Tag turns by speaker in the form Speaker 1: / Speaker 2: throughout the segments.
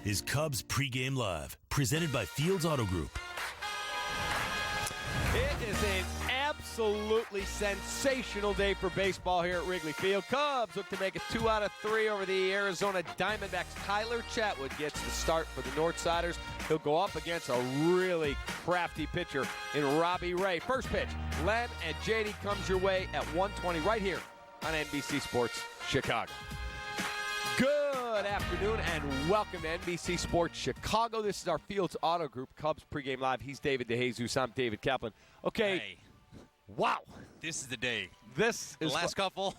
Speaker 1: is Cubs Pregame Live, presented by Fields Auto Group.
Speaker 2: It is an absolutely sensational day for baseball here at Wrigley Field. Cubs look to make it 2 out of 3 over the Arizona Diamondbacks. Tyler Chatwood gets the start for the Northsiders. He'll go up against a really crafty pitcher in Robbie Ray. First pitch, Len and JD comes your way at 1:20 right here on NBC Sports Chicago. Good afternoon and welcome to NBC Sports Chicago. This is our Fields Auto Group Cubs Pregame Live. He's David DeJesus. I'm David Kaplan. Okay.
Speaker 3: Hey.
Speaker 2: Wow.
Speaker 3: This is the day.
Speaker 2: This is
Speaker 3: the last couple.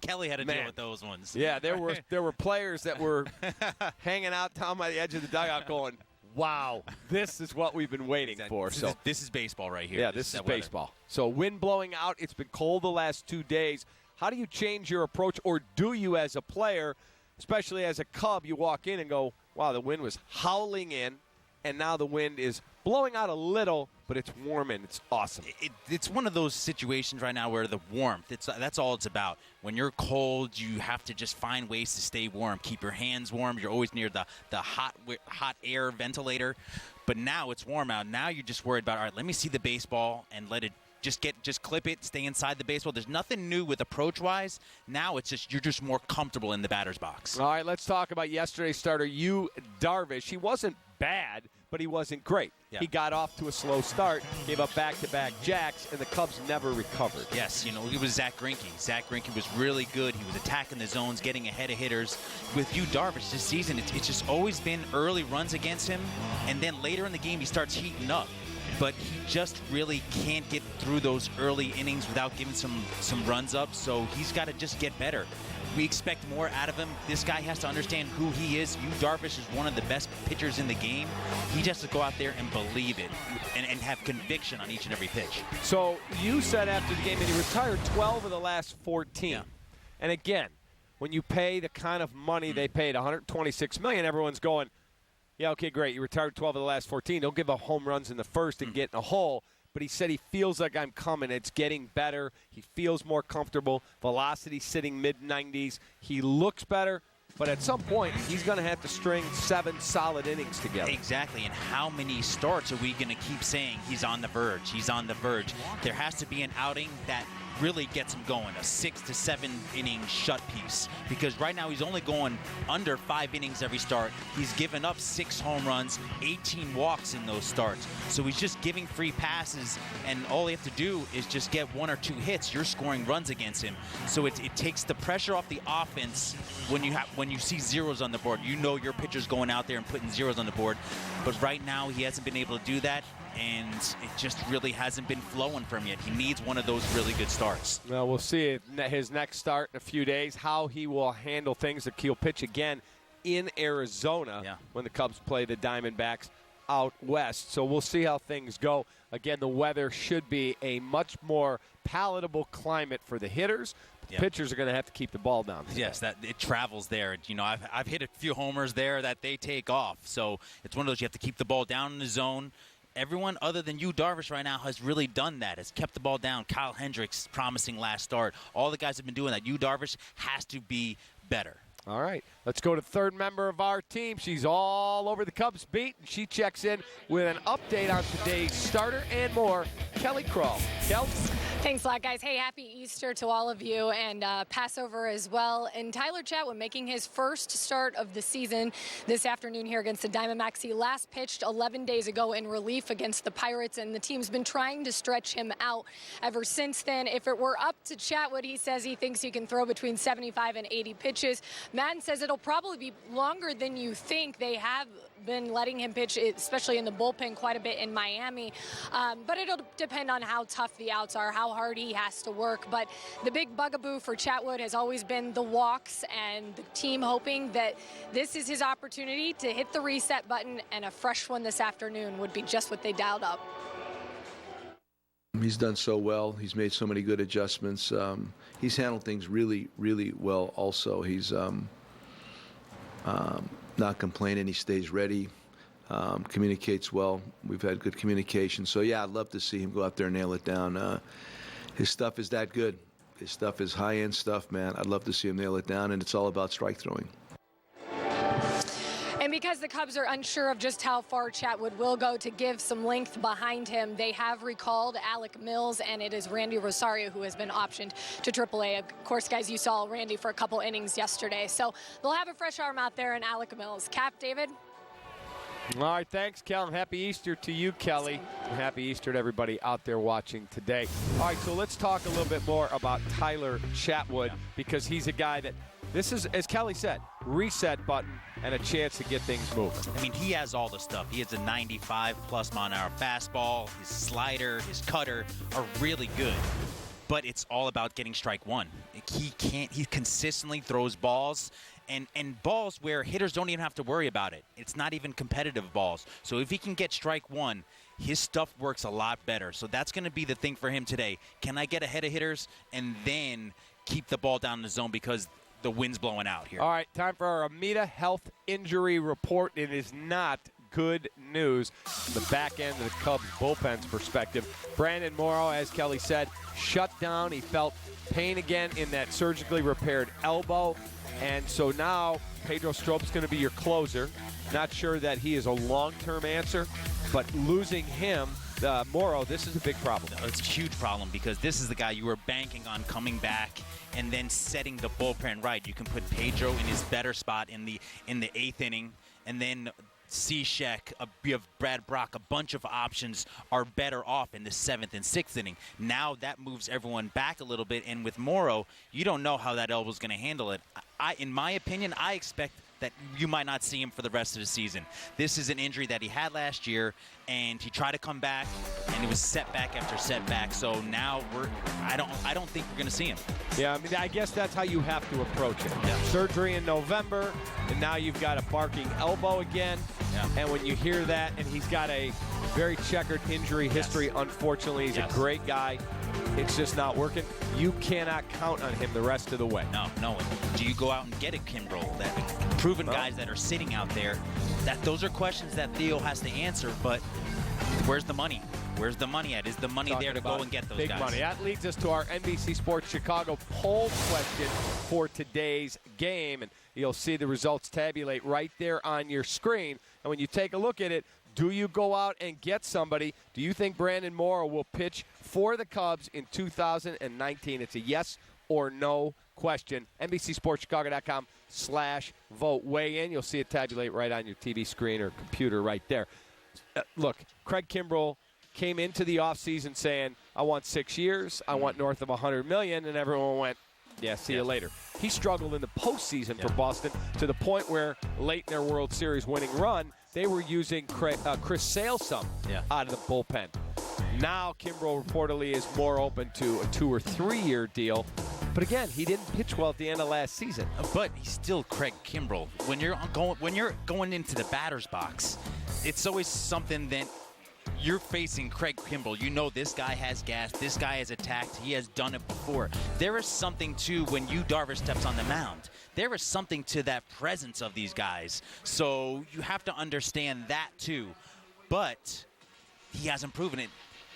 Speaker 3: Kelly had to deal with those ones.
Speaker 2: Yeah, there were players that were hanging out down by the edge of the dugout going, wow, this is what we've been waiting for.
Speaker 3: This is baseball right here.
Speaker 2: Yeah, this is baseball. So wind blowing out. It's been cold the last 2 days. How do you change your approach, or do you as a player, especially as a Cub, you walk in and go, wow, the wind was howling in, and now the wind is blowing out a little, but it's warm and it's awesome.
Speaker 3: It's one of those situations right now where the warmth, that's all it's about. When you're cold, you have to just find ways to stay warm. Keep your hands warm. You're always near the hot air ventilator. But now it's warm out. Now you're just worried about, all right, let me see the baseball and let it just clip it, stay inside the baseball. There's nothing new with approach-wise. Now it's just you're just more comfortable in the batter's box.
Speaker 2: All right, let's talk about yesterday's starter, Yu Darvish. He wasn't bad, but he wasn't great.
Speaker 3: Yeah.
Speaker 2: He got off to a slow start, gave up back-to-back jacks, and the Cubs never recovered.
Speaker 3: Yes, it was Zach Greinke. Zach Greinke was really good. He was attacking the zones, getting ahead of hitters. With Yu Darvish this season, it's just always been early runs against him, and then later in the game he starts heating up. But he just really can't get through those early innings without giving some runs up, so he's got to just get better. We expect more out of him. This guy has to understand who he is. Yu Darvish is one of the best pitchers in the game. He just has to go out there and believe it and have conviction on each and every pitch.
Speaker 2: So you said after the game that he retired 12 of the last 14.
Speaker 3: Yeah.
Speaker 2: And again, when you pay the kind of money they paid, $126 million, everyone's going, yeah, okay, great. You retired 12 of the last 14. Don't give up home runs in the first and get in a hole. But he said he feels like I'm coming. It's getting better. He feels more comfortable. Velocity sitting mid-90s. He looks better. But at some point, he's going to have to string 7 solid innings together.
Speaker 3: Exactly. And how many starts are we going to keep saying he's on the verge? He's on the verge. There has to be an outing that really gets him going, a 6 to 7 inning shut piece. Because right now he's only going under 5 innings every start. He's given up 6 home runs, 18 walks in those starts. So he's just giving free passes, and all you have to do is just get 1 or 2 hits. You're scoring runs against him. So it takes the pressure off the offense when you see zeros on the board. You know your pitcher's going out there and putting zeros on the board. But right now he hasn't been able to do that, and it just really hasn't been flowing for him yet. He needs one of those really good starts.
Speaker 2: Well, we'll see his next start in a few days, how he will handle things. He'll pitch again in Arizona when the Cubs play the Diamondbacks out west. So we'll see how things go. Again, the weather should be a much more palatable climate for the hitters. The pitchers are going to have to keep the ball down.
Speaker 3: Yes, that it travels there. I've hit a few homers there that they take off. So it's one of those you have to keep the ball down in the zone. Everyone other than Yu Darvish right now has really done that, has kept the ball down. Kyle Hendricks, promising last start. All the guys have been doing that. Yu Darvish has to be better.
Speaker 2: All right, let's go to third member of our team. She's all over the Cubs beat, and she checks in with an update on today's starter and more. Kelly Crawl. Kel?
Speaker 4: Thanks a lot, guys. Hey, happy Easter to all of you, and Passover as well. And Tyler Chatwood making his first start of the season this afternoon here against the Diamondbacks. He last pitched 11 days ago in relief against the Pirates, and the team's been trying to stretch him out ever since then. If it were up to Chatwood, he says he thinks he can throw between 75 and 80 pitches. Madden says it'll probably be longer than you think. They have been letting him pitch, especially in the bullpen, quite a bit in Miami. But it'll depend on how tough the outs are, how hard he has to work. But the big bugaboo for Chatwood has always been the walks, and the team hoping that this is his opportunity to hit the reset button, and a fresh one this afternoon would be just what they dialed up.
Speaker 5: He's done so well. He's made so many good adjustments. He's handled things really, really well also. He's not complaining. He stays ready, communicates well. We've had good communication. So, yeah, I'd love to see him go out there and nail it down. His stuff is that good. His stuff is high-end stuff, man. I'd love to see him nail it down, and it's all about strike throwing.
Speaker 4: And And because the Cubs are unsure of just how far Chatwood will go to give some length behind him, they have recalled Alec Mills, and it is Randy Rosario who has been optioned to AAA. Of course, guys, you saw Randy for a couple innings yesterday. So they'll have a fresh arm out there in Alec Mills. Cap, David?
Speaker 2: All right, thanks, Kel. And happy Easter to you, Kelly. And happy Easter to everybody out there watching today. All right, so let's talk a little bit more about Tyler Chatwood, because he's a guy that this is, as Kelly said, reset button and a chance to get things moving.
Speaker 3: I mean, he has all the stuff. He has a 95+ mile-an-hour fastball. His slider, his cutter are really good. But it's all about getting strike one. He consistently throws balls, and balls where hitters don't even have to worry about it. It's not even competitive balls. So if he can get strike one, his stuff works a lot better. So that's going to be the thing for him today. Can I get ahead of hitters and then keep the ball down in the zone because the wind's blowing out here?
Speaker 2: All right, time for our Amita Health Injury Report. It is not good news from the back end of the Cubs bullpen's perspective. Brandon Morrow, as Kelly said, shut down. He felt pain again in that surgically repaired elbow. And so now Pedro Strob's going to be your closer. Not sure that he is a long-term answer, but losing him, Morrow, this is a big problem.
Speaker 3: It's a huge problem because this is the guy you were banking on coming back and then setting the bullpen right. You can put Pedro in his better spot in the 8th inning, and then Cishek, you have Brad Brock, a bunch of options are better off in the 7th and 6th inning. Now that moves everyone back a little bit, and with Morrow, you don't know how that elbow's going to handle it. In my opinion, I expect that you might not see him for the rest of the season. This is an injury that he had last year, and he tried to come back, and it was setback after setback. So now I don't think we're going to see him.
Speaker 2: Yeah, I mean, I guess that's how you have to approach it.
Speaker 3: Yeah.
Speaker 2: Surgery in November, and now you've got a barking elbow again.
Speaker 3: Yeah.
Speaker 2: And when you hear that, and he's got a very checkered injury history, unfortunately, he's a great guy. It's just not working. You cannot count on him the rest of the way.
Speaker 3: No. Do you go out and get a Kimbrel? That proven guys that are sitting out there. Those are questions that Theo has to answer. But where's the money? Where's the money at? Is the money there to go and get those
Speaker 2: big
Speaker 3: guys?
Speaker 2: Money. That leads us to our NBC Sports Chicago poll question for today's game. And you'll see the results tabulate right there on your screen. And when you take a look at it, do you go out and get somebody? Do you think Brandon Morrow will pitch for the Cubs in 2019? It's a yes or no question. NBCSportsChicago.com/vote. Weigh in. You'll see it tabulate right on your TV screen or computer right there. Look, Craig Kimbrel came into the offseason saying, I want 6 years, I want north of $100 million, and everyone went, yeah, see you later. He struggled in the postseason for Boston to the point where late in their World Series winning run, they were using Chris Salesome out of the bullpen. Now Kimbrel reportedly is more open to a 2 or 3 year deal. But again, he didn't pitch well at the end of last season.
Speaker 3: But he's still Craig Kimbrel. When you're going into the batter's box, it's always something that you're facing Craig Kimbrel. You know this guy has gas. This guy has attacked. He has done it before. There is something, too, when Yu Darvish steps on the mound. There is something to that presence of these guys. So you have to understand that, too. But he hasn't proven it.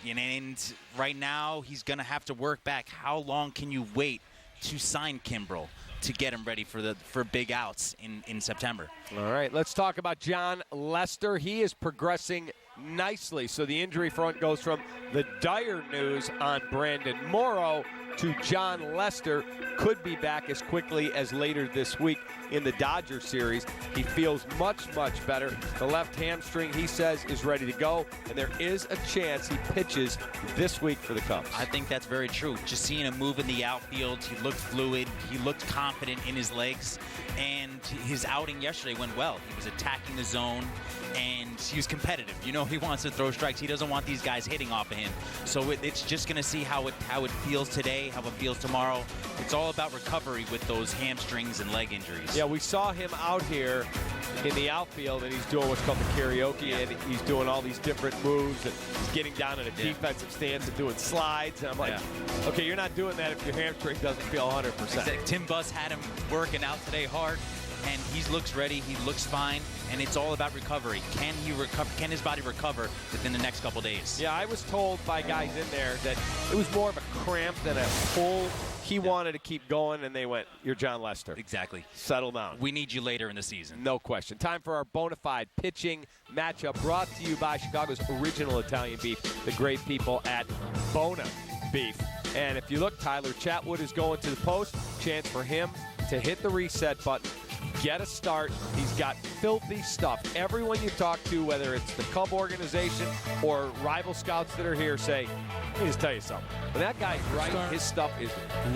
Speaker 3: And right now, he's going to have to work back. How long can you wait to sign Kimbrel to get him ready for big outs in September?
Speaker 2: All right, let's talk about John Lester. He is progressing nicely. So the injury front goes from the dire news on Brandon Morrow to John Lester. Could be back as quickly as later this week in the Dodger series. He feels much, much better. The left hamstring, he says, is ready to go, and there is a chance he pitches this week for the Cubs.
Speaker 3: I think that's very true. Just seeing him move in the outfield, he looked fluid, he looked confident in his legs, and his outing yesterday went well. He was attacking the zone, and he was competitive. You know, he wants to throw strikes. He doesn't want these guys hitting off of him. So it's just going to see how it feels today, how it feels tomorrow. It's all about recovery with those hamstrings and leg injuries.
Speaker 2: Yeah, we saw him out here in the outfield, and he's doing what's called the karaoke, and he's doing all these different moves, and he's getting down in a defensive stance and doing slides. And I'm like, okay, you're not doing that if your hamstring doesn't feel 100%.
Speaker 3: Tim Buss had him working out today hard. and he looks ready. He looks fine, and it's all about recovery. Can he recover? Can his body recover within the next couple days?
Speaker 2: Yeah, I was told by guys in there that it was more of a cramp than a pull. He wanted to keep going, and they went, "You're John Lester.
Speaker 3: Exactly.
Speaker 2: Settle down.
Speaker 3: We need you later in the season."
Speaker 2: No question. Time for our bona fide pitching matchup brought to you by Chicago's original Italian beef, the great people at Bona Beef. And if you look, Tyler Chatwood is going to the post. Chance for him to hit the reset button, get a start. He's got filthy stuff. Everyone you talk to, whether it's the Cub organization or rival scouts that are here, say, let me just tell you something. When that guy's right, his stuff is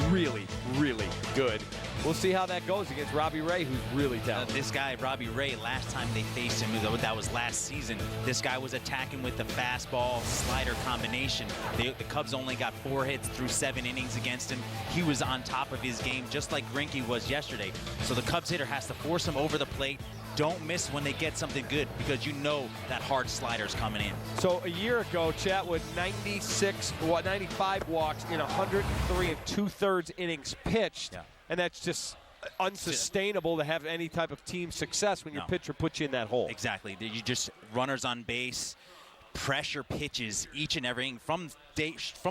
Speaker 2: really, really good. We'll see how that goes against Robbie Ray, who's really talented.
Speaker 3: This guy, Robbie Ray, last time they faced him, that was last season, this guy was attacking with the fastball slider combination. The Cubs only got 4 hits through 7 innings against him. He was on top of his game, just like Greinke was yesterday. So the Cubs hitter has to force him over the plate. Don't miss when they get something good, because you know that hard slider's coming in.
Speaker 2: So a year ago, Chatwood, 95 walks in 103 2/3 innings pitched. Yeah. And that's just unsustainable to have any type of team success when your pitcher puts you in that hole.
Speaker 3: Exactly. You just runners on base, pressure pitches each and every inning. From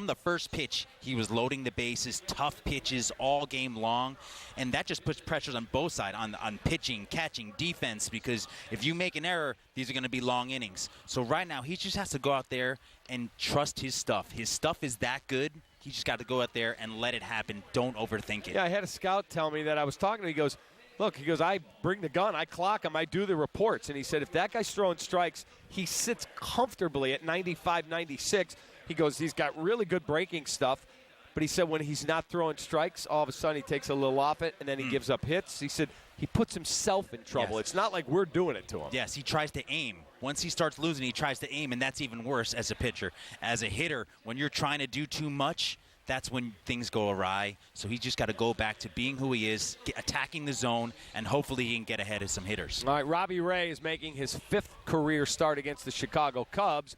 Speaker 3: the first pitch, he was loading the bases, tough pitches all game long, and that just puts pressures on both sides, on pitching, catching, defense, because if you make an error, these are going to be long innings. So right now, he just has to go out there and trust his stuff. His stuff is that good. He just got to go out there and let it happen. Don't overthink it.
Speaker 2: Yeah, I had a scout tell me that I was talking to him. He goes, look, I bring the gun, I clock him, I do the reports. And he said if that guy's throwing strikes, he sits comfortably at 95, 96. He goes, he's got really good breaking stuff. But he said when he's not throwing strikes, all of a sudden he takes a little off it, and then he gives up hits. He said he puts himself in trouble. Yes. It's not like we're doing it to him.
Speaker 3: Yes, he tries to aim. Once he starts losing, he tries to aim, and that's even worse as a pitcher. As a hitter, when you're trying to do too much, that's when things go awry. So he's just got to go back to being who he is, attacking the zone, and hopefully he can get ahead of some hitters.
Speaker 2: All right, Robbie Ray is making his 5th career start against the Chicago Cubs.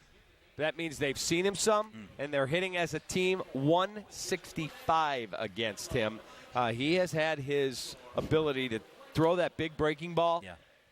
Speaker 2: That means they've seen him some, and they're hitting as a team 165 against him. He has had his ability to throw that big breaking ball,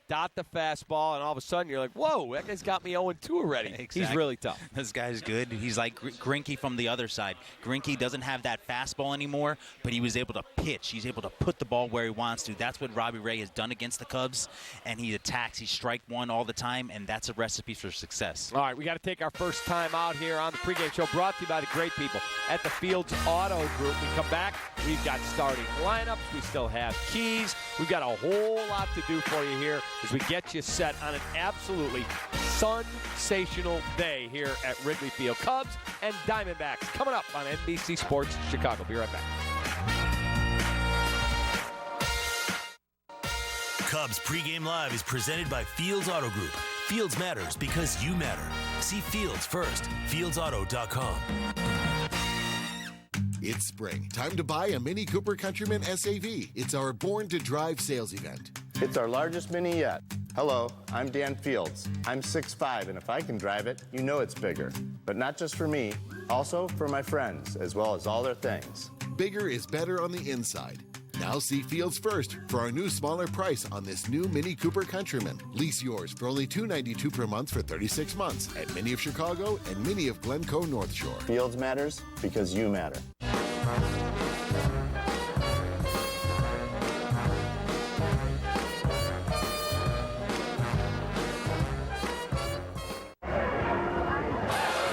Speaker 2: dot the fastball, and all of a sudden you're like, whoa, that guy's got me 0-2 already.
Speaker 3: Exactly.
Speaker 2: He's really tough.
Speaker 3: This guy's good. He's like Greinke from the other side. Greinke doesn't have that fastball anymore, but he was able to pitch. He's able to put the ball where he wants to. That's what Robbie Ray has done against the Cubs, and he attacks. He strike one all the time, and that's a recipe for success.
Speaker 2: All right, we got to take our first time out here on the pregame show, brought to you by the great people at the Fields Auto Group. We come back, we've got starting lineups. We still have keys. We've got a whole lot to do for you here as we get you set on an absolutely sensational day here at Wrigley Field. Cubs and Diamondbacks coming up on NBC Sports Chicago. Be right back.
Speaker 1: Cubs Pregame Live is presented by Fields Auto Group. Fields matters because you matter. See Fields first. FieldsAuto.com.
Speaker 6: It's spring. Time to buy a Mini Cooper Countryman SAV. It's our Born to Drive sales event.
Speaker 7: It's our largest Mini yet. Hello, I'm Dan Fields. I'm 6'5", and if I can drive it, you know it's bigger. But not just for me, also for my friends, as well as all their things.
Speaker 6: Bigger is better on the inside. Now see Fields first for our new smaller price on this new Mini Cooper Countryman. Lease yours for only $292 per month for 36 months at Mini of Chicago and Mini of Glencoe North Shore.
Speaker 7: Fields matters because you matter.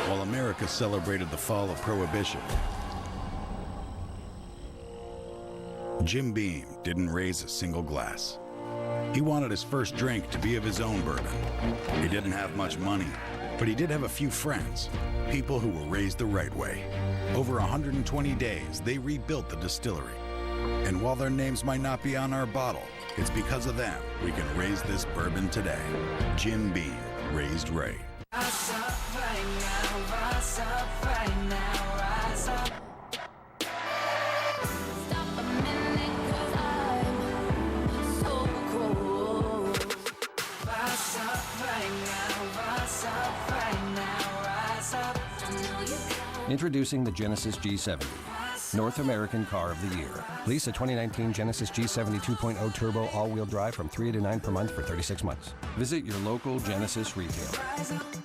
Speaker 8: While America celebrated the fall of Prohibition, Jim Beam didn't raise a single glass. He wanted his first drink to be of his own bourbon. He didn't have much money, but he did have a few friends, people who were raised the right way. Over 120 days, they rebuilt the distillery. And while their names might not be on our bottle, it's because of them we can raise this bourbon today. Jim Beam, raised right.
Speaker 9: Rise up right now, rise up right now, rise up. Stop a minute, 'cause I'm so cold. Rise up right now, rise up right now, rise up.
Speaker 10: Introducing the Genesis G70. North American Car of the Year. Lease a 2019 Genesis G70 2.0 Turbo all-wheel drive from $389 per month for 36 months. Visit your local Genesis retailer.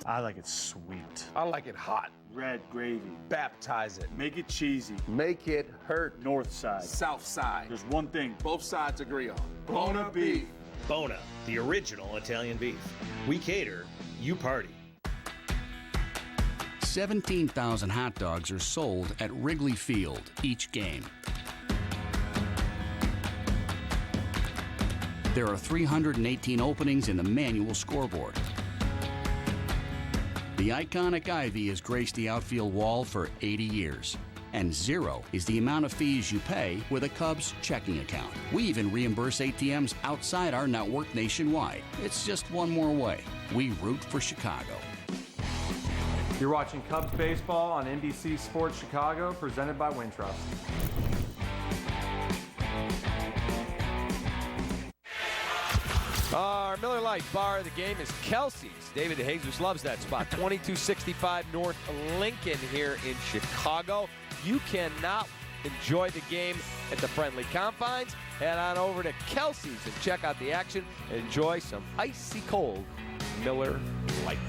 Speaker 11: I like it sweet.
Speaker 12: I like it hot.
Speaker 11: Red gravy.
Speaker 12: Baptize it.
Speaker 11: Make it cheesy.
Speaker 12: Make it hurt.
Speaker 11: North side.
Speaker 12: South side.
Speaker 11: There's one thing
Speaker 12: both sides agree on. Bona beef.
Speaker 13: Bona, the original Italian beef. We cater, you party.
Speaker 14: 17,000 hot dogs are sold at Wrigley Field each game. There are 318 openings in the manual scoreboard. The iconic ivy has graced the outfield wall for 80 years. And 0 is the amount of fees you pay with a Cubs checking account. We even reimburse ATMs outside our network nationwide. It's just one more way. We root for Chicago.
Speaker 15: You're watching Cubs baseball on NBC Sports Chicago, presented by Wintrust.
Speaker 2: Our Miller Lite bar of the game is Kelsey's. David DeJesus loves that spot. 2265 North Lincoln here in Chicago. You cannot enjoy the game at the friendly confines. Head on over to Kelsey's and check out the action and enjoy some icy cold Miller Lite.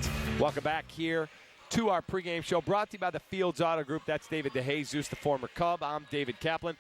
Speaker 2: Welcome back here to our pregame show, brought to you by the Fields Auto Group. That's David DeJesus, the former Cub. I'm David Kaplan.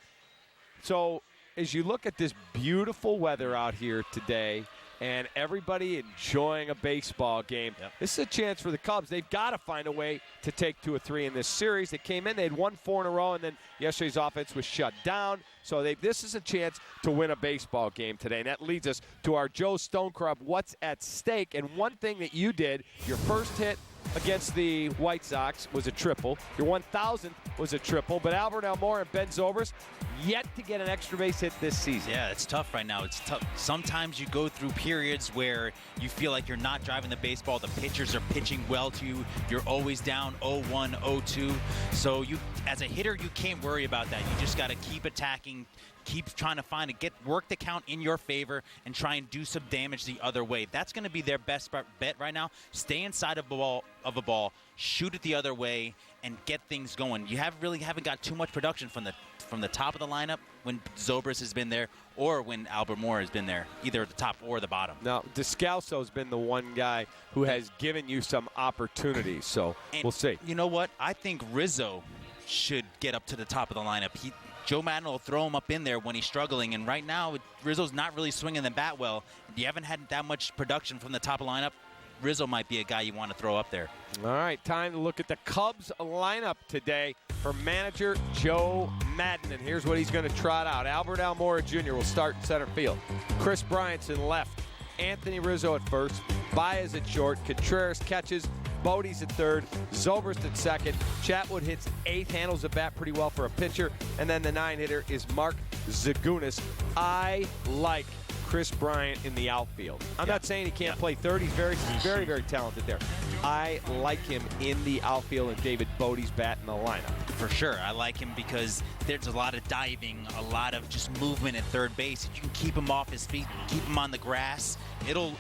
Speaker 2: So as you look at this beautiful weather out here today and everybody enjoying a baseball game, this is a chance for the Cubs. They've got to find a way to take 2 or 3 in this series. They came in, they had won 4 in a row, and then yesterday's offense was shut down. So this is a chance to win a baseball game today. And that leads us to our Joe Stonecrop, what's at stake. And one thing that you did, your first hit against the White Sox was a triple. Your 1,000th was a triple. But Albert Almora and Ben Zobrist yet to get an extra base hit this season.
Speaker 3: Yeah, it's tough right now. It's tough. Sometimes you go through periods where you feel like you're not driving the baseball. The pitchers are pitching well to you. You're always down 0-1, 0-2. So you, as a hitter, you can't worry about that. You just got to keep attacking, keep trying to work the count in your favor and try and do some damage the other way. That's going to be their best bet right now. Stay inside of a ball, shoot it the other way, and get things going. You haven't got too much production from the top of the lineup when Zobrist has been there or when Albert Moore has been there, either at the top or the bottom.
Speaker 2: Now, Descalso's been the one guy who has given you some opportunities, so we'll see.
Speaker 3: You know what? I think Rizzo should get up to the top of the lineup. Joe Madden will throw him up in there when he's struggling, and right now Rizzo's not really swinging the bat well. You haven't had that much production from the top of the lineup. Rizzo might be a guy you want to throw up there.
Speaker 2: All right, time to look at the Cubs lineup today for manager Joe Madden, and here's what he's going to trot out. Albert Almora Jr. will start in center field. Chris Bryant's in left. Anthony Rizzo at first. Baez at short. Contreras catches. Bodie's at third, Zobrist at second, Chatwood hits 8th, handles the bat pretty well for a pitcher, and then the 9-hitter is Mark Zagunis. I like Chris Bryant in the outfield. I'm not saying he can't play third. He's very, very, very talented there. I like him in the outfield and David Bodie's bat in the lineup.
Speaker 3: For sure. I like him because there's a lot of diving, a lot of just movement at third base. If you can keep him off his feet, keep him on the grass, it'll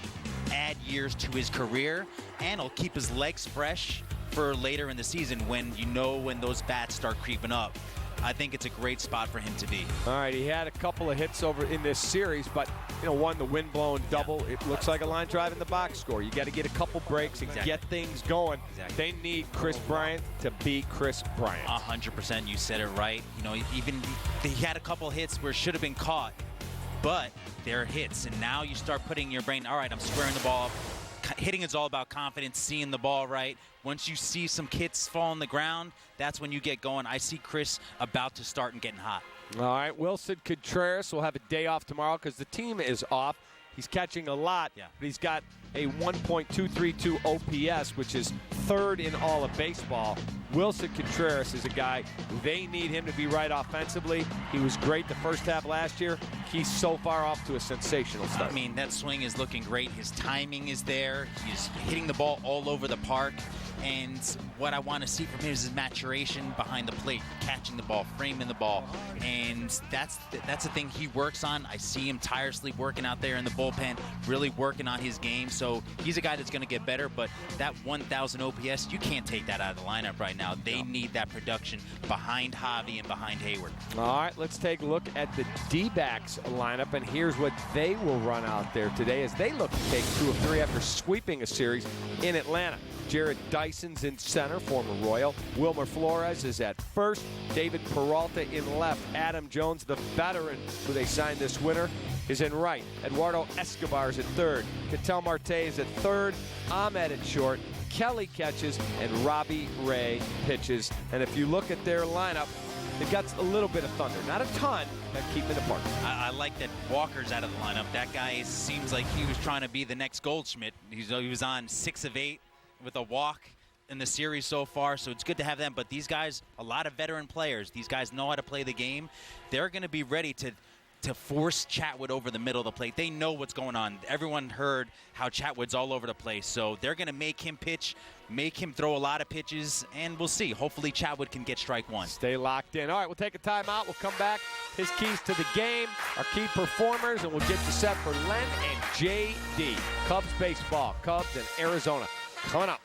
Speaker 3: add years to his career, and it'll keep his legs fresh for later in the season when those bats start creeping up. I think it's a great spot for him to be.
Speaker 2: All right, he had a couple of hits over in this series, but one, the wind-blown double, it looks like a line drive in the box score. You got to get a couple breaks and get things going. They need Chris Bryant to be Chris Bryant.
Speaker 3: 100%, you said it right. Even he had a couple hits where it should have been caught, but they're hits, and now you start putting your brain, all right, I'm squaring the ball up. Hitting is all about confidence, seeing the ball right. Once you see some hits fall on the ground, that's when you get going. I see Chris about to start and getting hot.
Speaker 2: All right, Wilson Contreras will have a day off tomorrow because the team is off. He's catching a lot, but he's got a 1.232 OPS, which is third in all of baseball. Wilson Contreras is a guy, they need him to be right offensively. He was great the first half last year. He's so far off to a sensational start.
Speaker 3: I mean, that swing is looking great. His timing is there. He's hitting the ball all over the park. And what I want to see from him is his maturation behind the plate, catching the ball, framing the ball. And that's the thing he works on. I see him tirelessly working out there in the bullpen, really working on his game. So he's a guy that's going to get better, but that 1,000 OPS, you can't take that out of the lineup right now. now. They need that production behind Javi and behind Hayward.
Speaker 2: All right, let's take a look at the D-backs lineup, and here's what they will run out there today as they look to take 2 of 3 after sweeping a series in Atlanta. Jared Dyson's in center, former Royal. Wilmer Flores is at first. David Peralta in left. Adam Jones, the veteran who they signed this winter, is in right. Eduardo Escobar is at third. Ketel Marte is at third. Ahmed at short. Kelly catches, and Robbie Ray pitches. And if you look at their lineup, they've got a little bit of thunder. Not a ton, but keeping it apart.
Speaker 3: I like that Walker's out of the lineup. That guy seems like he was trying to be the next Goldschmidt. He was on 6 of 8 with a walk in the series so far, so it's good to have them. But these guys, a lot of veteran players, these guys know how to play the game. They're going to be ready to force Chatwood over the middle of the plate. They know what's going on. Everyone heard how Chatwood's all over the place, so they're going to make him pitch, make him throw a lot of pitches, and we'll see. Hopefully Chatwood can get strike one.
Speaker 2: Stay locked in. All right, we'll take a timeout. We'll come back. His keys to the game, our key performers, and we'll get you set for Len and JD. Cubs baseball, Cubs and Arizona. Coming up.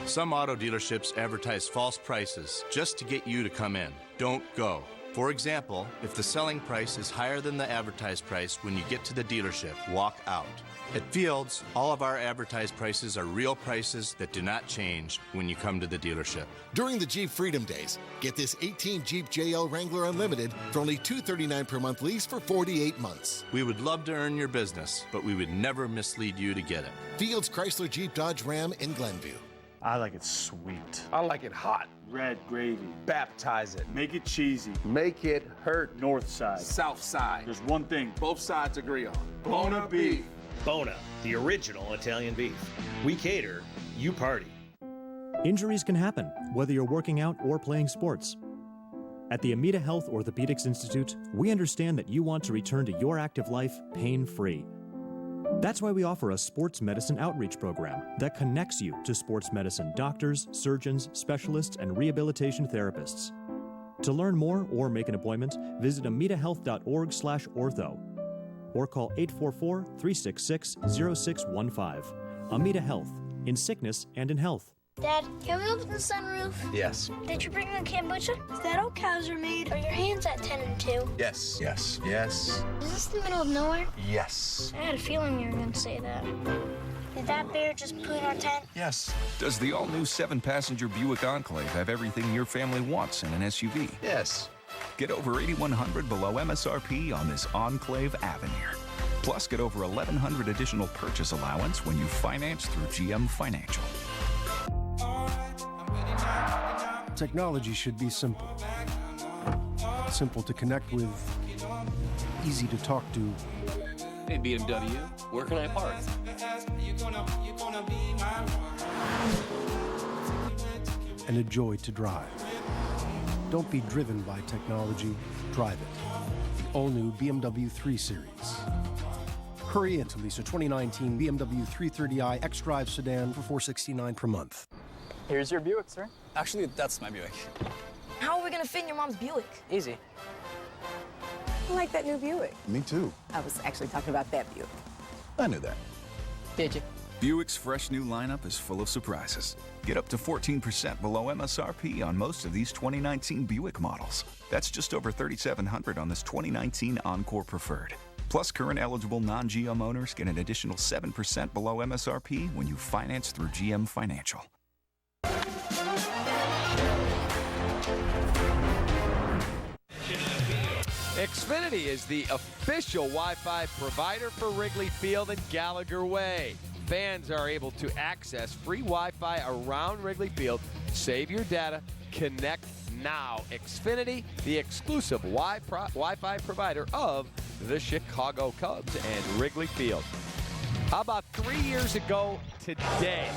Speaker 7: Some auto dealerships advertise false prices just to get you to come in. Don't go. For example, if the selling price is higher than the advertised price when you get to the dealership, walk out. At Fields, all of our advertised prices are real prices that do not change when you come to the dealership.
Speaker 6: During the Jeep Freedom Days, get this 18 Jeep JL Wrangler Unlimited for only $239 per month lease for 48 months.
Speaker 7: We would love to earn your business, but we would never mislead you to get it.
Speaker 6: Fields Chrysler Jeep Dodge Ram in Glenview.
Speaker 11: I like it sweet.
Speaker 12: I like it hot.
Speaker 11: Red gravy.
Speaker 12: Baptize it.
Speaker 11: Make it cheesy.
Speaker 12: Make it hurt.
Speaker 11: North side.
Speaker 12: South side.
Speaker 11: There's one thing
Speaker 12: both sides agree on. Bona beef.
Speaker 13: Bona, the original Italian beef. We cater, you party.
Speaker 16: Injuries can happen, whether you're working out or playing sports. At the Amita Health Orthopedics Institute, we understand that you want to return to your active life pain-free. That's why we offer a sports medicine outreach program that connects you to sports medicine doctors, surgeons, specialists, and rehabilitation therapists. To learn more or make an appointment, visit amitahealth.org/ortho or call 844-366-0615. Amita Health, in sickness and in health.
Speaker 17: Dad, can we open the sunroof?
Speaker 12: Yes.
Speaker 17: Did you bring the kombucha? Is that how cows are made? Are your hands at 10 and 2?
Speaker 12: Yes. Yes. Yes.
Speaker 17: Is this the middle of nowhere?
Speaker 12: Yes.
Speaker 17: I had a feeling you were going to say that. Did that bear just put in our tent?
Speaker 12: Yes.
Speaker 18: Does the all-new 7-passenger Buick Enclave have everything your family wants in an SUV?
Speaker 12: Yes.
Speaker 18: Get over $8,100 below MSRP on this Enclave Avenir. Plus, get over $1,100 additional purchase allowance when you finance through GM Financial.
Speaker 10: Technology should be simple. Simple to connect with, easy to talk to.
Speaker 19: Hey, BMW, where can I park?
Speaker 10: And a joy to drive. Don't be driven by technology, drive it. The all-new BMW 3 Series. Hurry in to lease a 2019 BMW 330i xDrive sedan for $469 per month.
Speaker 20: Here's your Buick, sir. Actually, that's my Buick.
Speaker 21: How are we gonna fit in your mom's Buick?
Speaker 20: Easy.
Speaker 22: I like that new Buick.
Speaker 23: Me too.
Speaker 22: I was actually talking about that Buick.
Speaker 23: I knew that.
Speaker 20: Did you?
Speaker 18: Buick's fresh new lineup is full of surprises. Get up to 14% below MSRP on most of these 2019 Buick models. That's just over $3,700 on this 2019 Encore Preferred. Plus, current eligible non-GM owners get an additional 7% below MSRP when you finance through GM Financial.
Speaker 2: Xfinity is the official Wi-Fi provider for Wrigley Field and Gallagher Way. Fans are able to access free Wi-Fi around Wrigley Field. Save your data. Connect now. Xfinity, the exclusive Wi-Fi provider of the Chicago Cubs and Wrigley Field. How about 3 years ago today,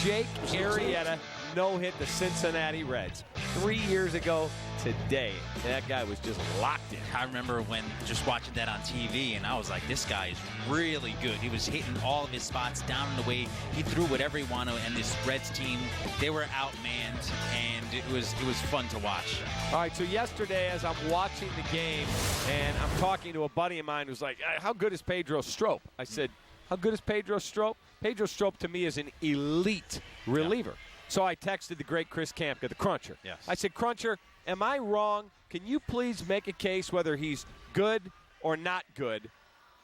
Speaker 2: Jake Arrieta no-hit the Cincinnati Reds. 3 years ago today. That guy was just locked in.
Speaker 3: I remember when just watching that on TV, and I was like, this guy is really good. He was hitting all of his spots down and away. He threw whatever he wanted, and this Reds team, they were outmanned, and it was fun to watch.
Speaker 2: All right, so yesterday as I'm watching the game, and I'm talking to a buddy of mine who's like, how good is Pedro Strop? I said, How good is Pedro Strop? Pedro Strop, to me, is an elite reliever. Yeah. So I texted the great Chris Kamka, the Cruncher.
Speaker 3: Yes.
Speaker 2: I said, Cruncher, am I wrong? Can you please make a case whether he's good or not good?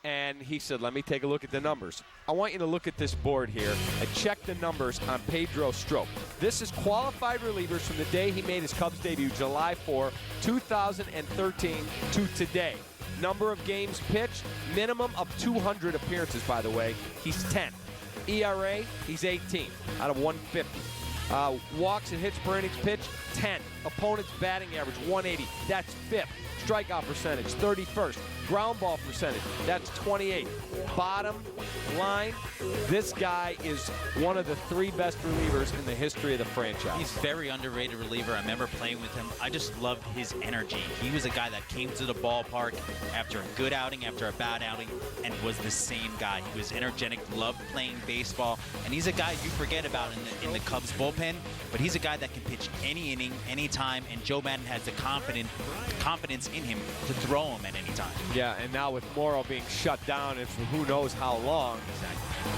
Speaker 2: And he said, let me take a look at the numbers. I want you to look at this board here and check the numbers on Pedro Strop. This is qualified relievers from the day he made his Cubs debut, July 4, 2013 to today. Number of games pitched, minimum of 200 appearances, by the way. He's 10. ERA, he's 18 out of 150. Walks and hits per innings pitched, 10. Opponent's batting average, 180. That's 5th. Strikeout percentage, 31st. Ground ball percentage, that's 28th. Bottom line, this guy is one of the 3 best relievers in the history of the franchise.
Speaker 3: He's a very underrated reliever. I remember playing with him. I just loved his energy. He was a guy that came to the ballpark after a good outing, after a bad outing, and was the same guy. He was energetic, loved playing baseball, and he's a guy you forget about in the Cubs bullpen, but he's a guy that can pitch any inning, any time, and Joe Madden has the confidence in him to throw him at any time.
Speaker 2: Yeah, and now with Morrow being shut down and for who knows how long,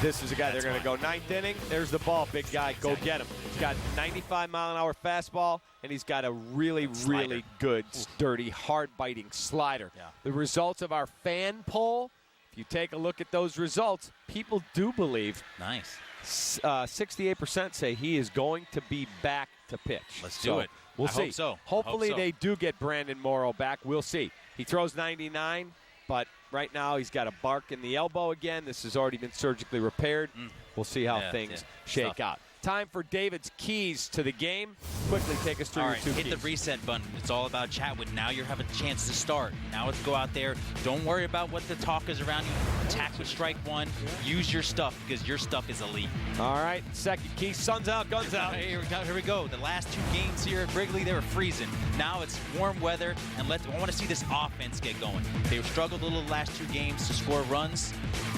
Speaker 2: this is a guy they're going to go 9th inning. There's the ball, big guy. Go get him. He's got 95-mile-an-hour fastball, and he's got a really, really good, sturdy, hard-biting slider.
Speaker 3: Yeah.
Speaker 2: The results of our fan poll, if you take a look at those results, people do believe.
Speaker 3: Nice.
Speaker 2: 68% say he is going to be back to pitch.
Speaker 3: Let's do it.
Speaker 2: We'll see.
Speaker 3: Hope so.
Speaker 2: Hopefully they do get Brandon Morrow back. We'll see. He throws 99, but right now he's got a bark in the elbow again. This has already been surgically repaired. We'll see how things shake out. Time for David's keys to the game. Quickly take us through your 2 keys.
Speaker 3: Hit the reset button. It's all about Chatwood. Now you have a chance to start. Now let's go out there. Don't worry about what the talk is around you. Attack with strike 1. Use your stuff because your stuff is elite.
Speaker 2: All right, second key. Sun's out, guns out.
Speaker 3: Here we go. The last 2 games here at Wrigley, they were freezing. Now it's warm weather, and I want to see this offense get going. They struggled a little the last 2 games to score runs.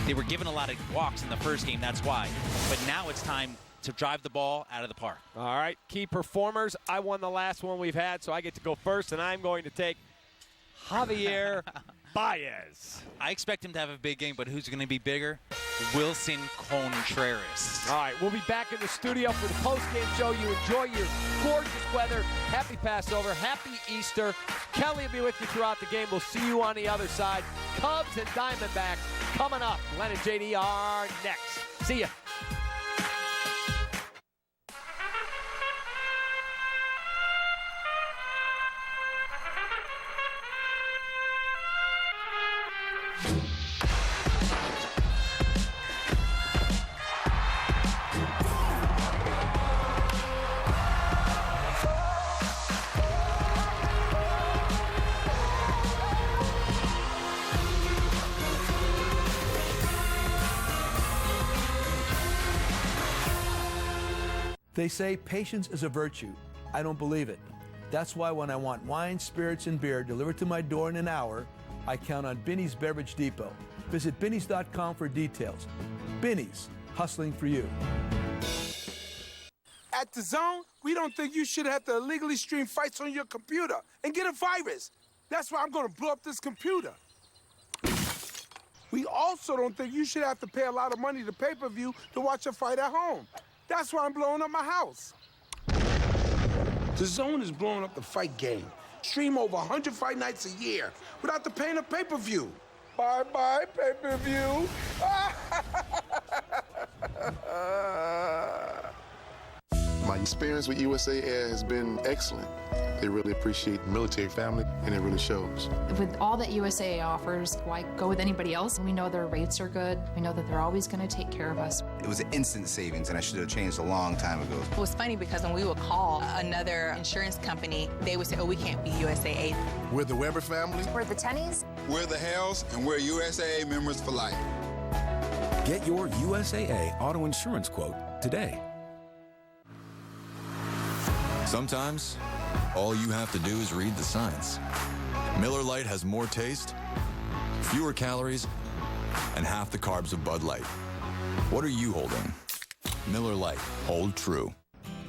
Speaker 3: They were given a lot of walks in the first game. That's why. But now it's time to drive the ball out of the park.
Speaker 2: All right, key performers. I won the last one we've had, so I get to go first, and I'm going to take Javier Baez.
Speaker 3: I expect him to have a big game, but who's going to be bigger? Wilson Contreras.
Speaker 2: All right, we'll be back in the studio for the post-game show. You enjoy your gorgeous weather. Happy Passover. Happy Easter. Kelly will be with you throughout the game. We'll see you on the other side. Cubs and Diamondbacks coming up. Glenn and JD are next. See ya.
Speaker 4: They say patience is a virtue. I don't believe it. That's why when I want wine, spirits, and beer delivered to my door in an hour, I count on Binny's Beverage Depot. Visit Binny's.com for details. Binny's, hustling for you.
Speaker 5: At The Zone, we don't think you should have to illegally stream fights on your computer and get a virus. That's why I'm going to blow up this computer. We also don't think you should have to pay a lot of money to pay-per-view to watch a fight at home. That's why I'm blowing up my house. The Zone is blowing up the fight game. Stream over 100 fight nights a year without the paying of pay-per-view. Bye-bye, pay-per-view.
Speaker 23: My experience with USA Air has been excellent. They really appreciate the military family, and it really shows.
Speaker 24: With all that USAA offers, why go with anybody else? We know their rates are good. We know that they're always going to take care of us.
Speaker 25: It was an instant savings, and I should have changed a long time ago.
Speaker 22: It was funny because when we would call another insurance company, they would say, oh, we can't be USAA.
Speaker 23: We're the Weber family.
Speaker 26: We're the Tennies.
Speaker 27: We're the Hells, and we're USAA members for life.
Speaker 28: Get your USAA auto insurance quote today.
Speaker 29: Sometimes, all you have to do is read the signs. Miller Lite has more taste, fewer calories, and half the carbs of Bud Light. What are you holding? Miller Lite, hold true.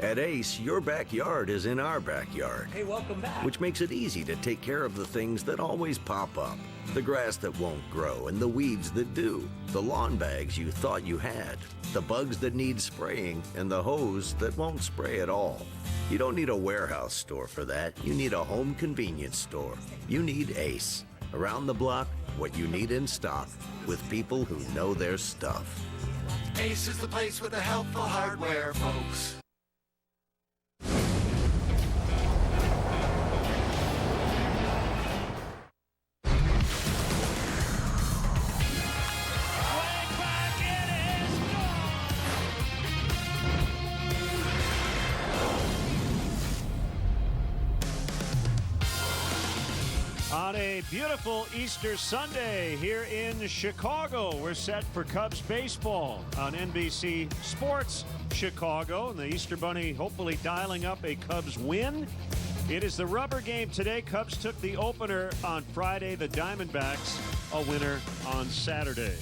Speaker 1: At Ace, your backyard is in our backyard.
Speaker 6: Hey, welcome back.
Speaker 1: Which makes it easy to take care of the things that always pop up. The grass that won't grow and the weeds that do. The lawn bags you thought you had. The bugs that need spraying and the hose that won't spray at all. You don't need a warehouse store for that. You need a home convenience store. You need Ace. Around the block, what you need in stock, with people who know their stuff.
Speaker 7: Ace is the place with the helpful hardware, folks.
Speaker 8: On a beautiful Easter Sunday here in Chicago, we're set for Cubs baseball on NBC Sports Chicago, and the Easter Bunny hopefully dialing up a Cubs win. It is the rubber game today. Cubs took the opener on Friday. The Diamondbacks a winner on Saturday.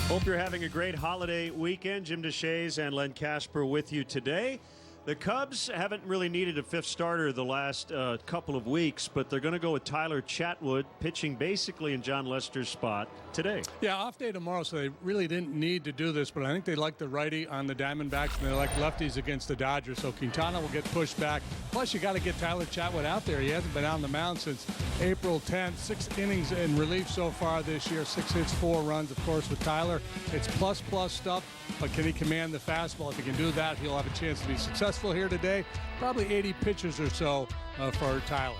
Speaker 8: Hope you're having a great holiday weekend. Jim DeShays and Len Casper with you today. The Cubs haven't really needed a fifth starter the last couple of weeks, but they're going to go with Tyler Chatwood pitching basically in John Lester's spot today.
Speaker 9: Yeah, off day tomorrow, so they really didn't need to do this, but I think they like the righty on the Diamondbacks, and they like lefties against the Dodgers, so Quintana will get pushed back. Plus, you got to get Tyler Chatwood out there. He hasn't been on the mound since April 10th. 6 innings in relief so far this year, 6 hits, 4 runs. Of course, with Tyler, it's plus stuff, but can he command the fastball? If he can do that, he'll have a chance to be successful here today. Probably 80 pitches or so for Tyler.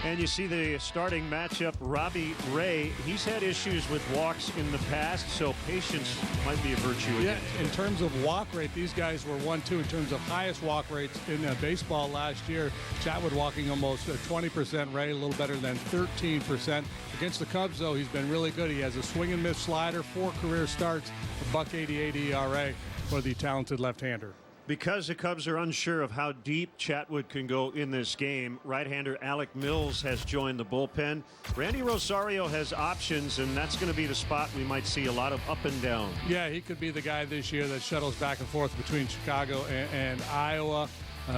Speaker 8: And you see the starting matchup, Robbie Ray. He's had issues with walks in the past, so patience might be a virtue.
Speaker 9: Yeah, in terms of walk rate, these guys were 1-2 in terms of highest walk rates in baseball last year. Chatwood walking almost 20%, Ray a little better than 13%. Against the Cubs, though, he's been really good. He has a swing and miss slider, 4 career starts, a .188 ERA for the talented left-hander.
Speaker 8: Because the Cubs are unsure of how deep Chatwood can go in this game, right-hander Alec Mills has joined the bullpen. Randy Rosario has options, and that's going to be the spot we might see a lot of up and down.
Speaker 9: Yeah, he could be the guy this year that shuttles back and forth between Chicago and Iowa.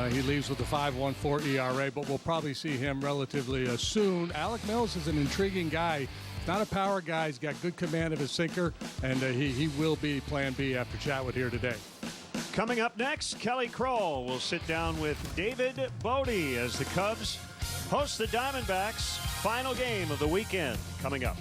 Speaker 9: He leaves with a 5.14 ERA, but we'll probably see him relatively soon. Alec Mills is an intriguing guy. Not a power guy. He's got good command of his sinker, and he will be plan B after Chatwood here today.
Speaker 8: Coming up next, Kelly Kroll will sit down with David Bodie as the Cubs host the Diamondbacks. Final game of the weekend coming up.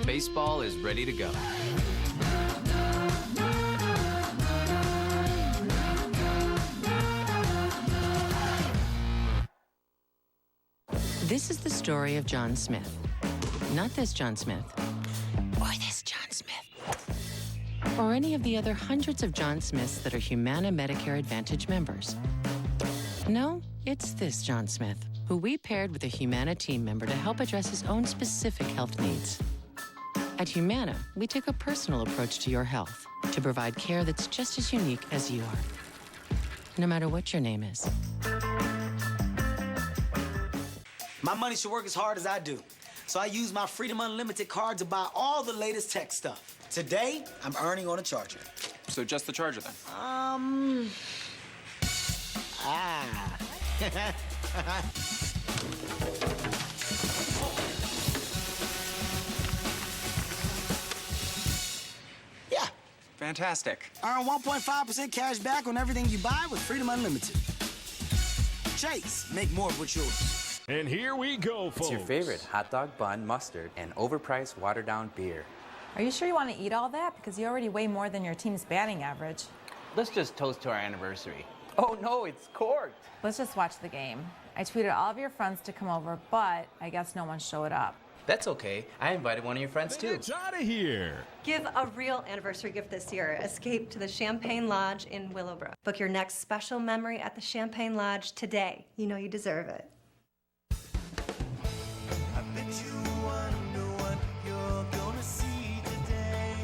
Speaker 19: Baseball is ready to go.
Speaker 11: This is the story of John Smith. Not this John Smith. Or this John Smith. Or any of the other hundreds of John Smiths that are Humana Medicare Advantage members. No, it's this John Smith, who we paired with a Humana team member to help address his own specific health needs. At Humana, we take a personal approach to your health to provide care that's just as unique as you are, no matter what your name is.
Speaker 14: My money should work as hard as I do, so I use my Freedom Unlimited card to buy all the latest tech stuff. Today, I'm earning on a charger.
Speaker 19: So just the charger then?
Speaker 14: Yeah.
Speaker 19: Fantastic.
Speaker 14: Earn 1.5% cash back on everything you buy with Freedom Unlimited. Chase, make more of what's yours.
Speaker 8: And here we go, folks.
Speaker 15: It's your favorite hot dog bun, mustard, and overpriced watered-down beer.
Speaker 26: Are you sure you want to eat all that? Because you already weigh more than your team's batting average.
Speaker 15: Let's just toast to our anniversary. Oh, no, it's corked.
Speaker 26: Let's just watch the game. I tweeted all of your friends to come over, but I guess no one showed up.
Speaker 15: That's okay. I invited one of your friends, too.
Speaker 8: It's out of here.
Speaker 30: Give a real anniversary gift this year. Escape to the Champagne Lodge in Willowbrook. Book your next special memory at the Champagne Lodge today. You know you deserve it.
Speaker 7: Bet you wonder what you're gonna see today.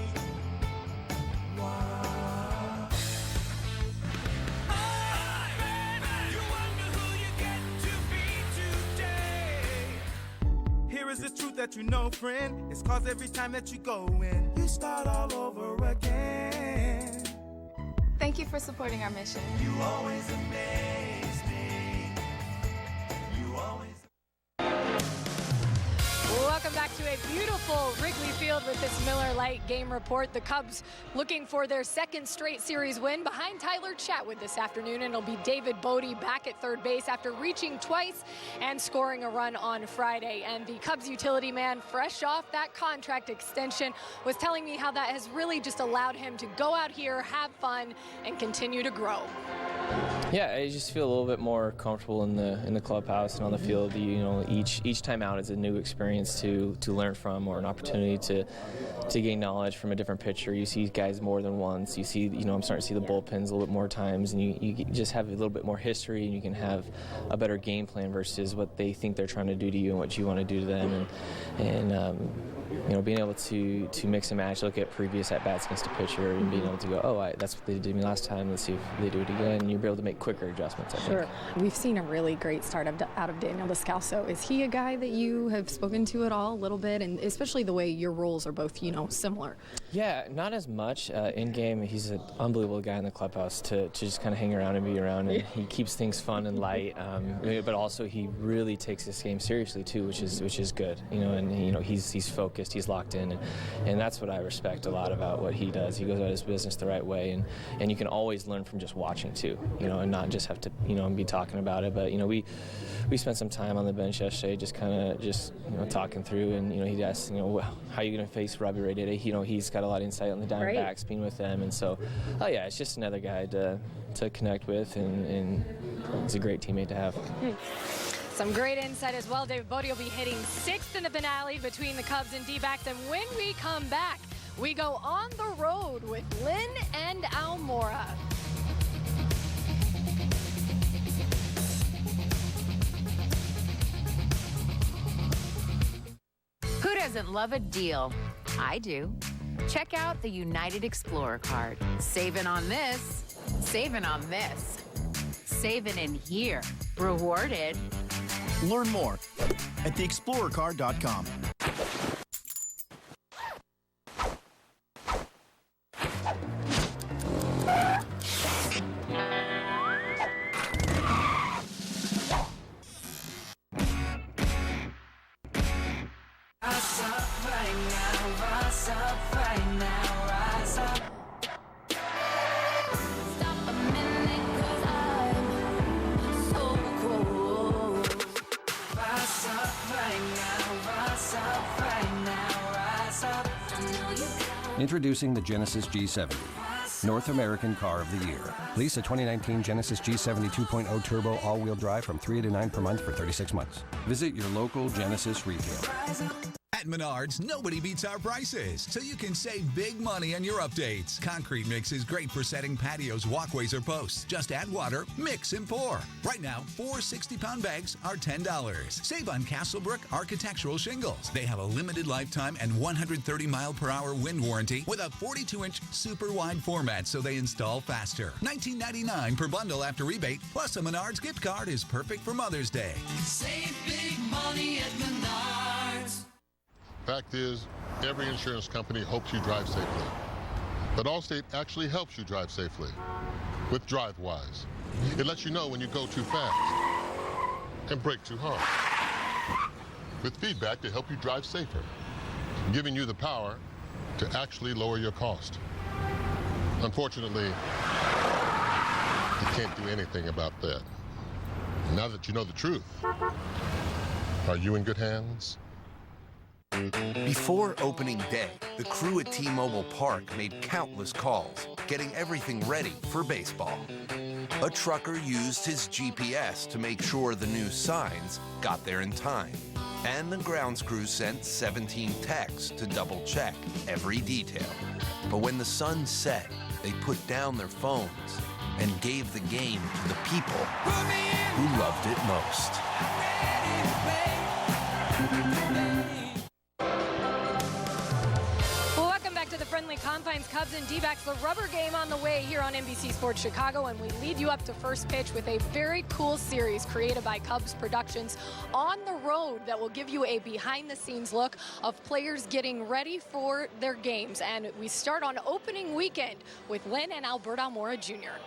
Speaker 7: Wow. You wonder who you get to be today. Here is the truth that you know, friend. It's cause every time that you go in, you start all over again.
Speaker 24: Thank you for supporting our mission.
Speaker 7: You always amaze me. You always.
Speaker 3: Welcome back to a beautiful Wrigley Field with this Miller Lite game report. The Cubs looking for their second straight series win behind Tyler Chatwood this afternoon, and it'll be David Bodie back at third base after reaching twice and scoring a run on Friday. And the Cubs utility man, fresh off that contract extension, was telling me how that has really just allowed him to go out here, have fun, and continue to grow.
Speaker 6: Yeah, I just feel a little bit more comfortable in the clubhouse and on the field. You know, each time out is a new experience to learn from, or an opportunity to gain knowledge from a different pitcher. You see guys more than once. You see, I'm starting to see the bullpens a little bit more times, and you just have a little bit more history, and you can have a better game plan versus what they think they're trying to do to you and what you want to do to them. And being able to mix and match, look at previous at-bats against a pitcher, and being able to go, oh, that's what they did to me last time, let's see if they do it again, and you'll be able to make quicker adjustments, I think.
Speaker 3: Sure. We've seen a really great start out of Daniel Descalso. Is he a guy that you have spoken to at all a little bit, and especially the way your roles are both, similar?
Speaker 6: Yeah, not as much. In-game, he's an unbelievable guy in the clubhouse to just kind of hang around and be around, and he keeps things fun and light, but also he really takes this game seriously, too, which is good. He's focused, he's locked in, and that's what I respect a lot about what he does. He goes about his business the right way, and you can always learn from just watching too, and not just have to, be talking about it. But we spent some time on the bench yesterday, just talking through, and he asked, how are you going to face Robbie Ray today? He's got a lot of insight on the Diamondbacks, being with them, and so, it's just another guy to connect with, and he's a great teammate to have.
Speaker 3: Some great insight as well. David Bodie will be hitting sixth in the finale between the Cubs and D-backs. And when we come back, we go on the road with Lynn and Almora.
Speaker 10: Who doesn't love a deal? I do. Check out the United Explorer card. Saving on this, saving on this, saving in here. Rewarded.
Speaker 12: Learn more at theexplorercard.com.
Speaker 7: Rise up right now, rise up right now, rise up. Stop a minute, 'cause I'm so cold. Rise up right now, rise up right now, rise up. I know you got.
Speaker 13: Introducing the Genesis G70, North American Car of the Year. Lease a 2019 Genesis G70 2.0 Turbo all-wheel drive from $389 per month for 36 months. Visit your local Genesis retailer.
Speaker 16: At Menards, nobody beats our prices, so you can save big money on your updates. Concrete mix is great for setting patios, walkways, or posts. Just add water, mix, and pour. Right now, 4 60-pound bags are $10. Save on Castlebrook architectural shingles. They have a limited lifetime and 130-mile-per-hour wind warranty with a 42-inch super wide format, so they install faster. $19.99 per bundle after rebate, plus a Menards gift card is perfect for Mother's Day.
Speaker 7: Save big money at Menards.
Speaker 17: Fact is, every insurance company hopes you drive safely. But Allstate actually helps you drive safely with DriveWise. It lets you know when you go too fast and brake too hard. With feedback to help you drive safer, giving you the power to actually lower your cost. Unfortunately, you can't do anything about that. Now that you know the truth, are you in good hands?
Speaker 18: Before opening day, the crew at T-Mobile Park made countless calls, getting everything ready for baseball. A trucker used his GPS to make sure the new signs got there in time. And the grounds crew sent 17 texts to double-check every detail. But when the sun set, they put down their phones and gave the game to the people who loved it most.
Speaker 3: Well, welcome back to the Friendly Confines. Cubs and D-backs, the rubber game on the way here on NBC Sports Chicago, and we lead you up to first pitch with a very cool series created by Cubs Productions on the road that will give you a behind-the-scenes look of players getting ready for their games. And we start on opening weekend with Lynn and Albert Almora Jr.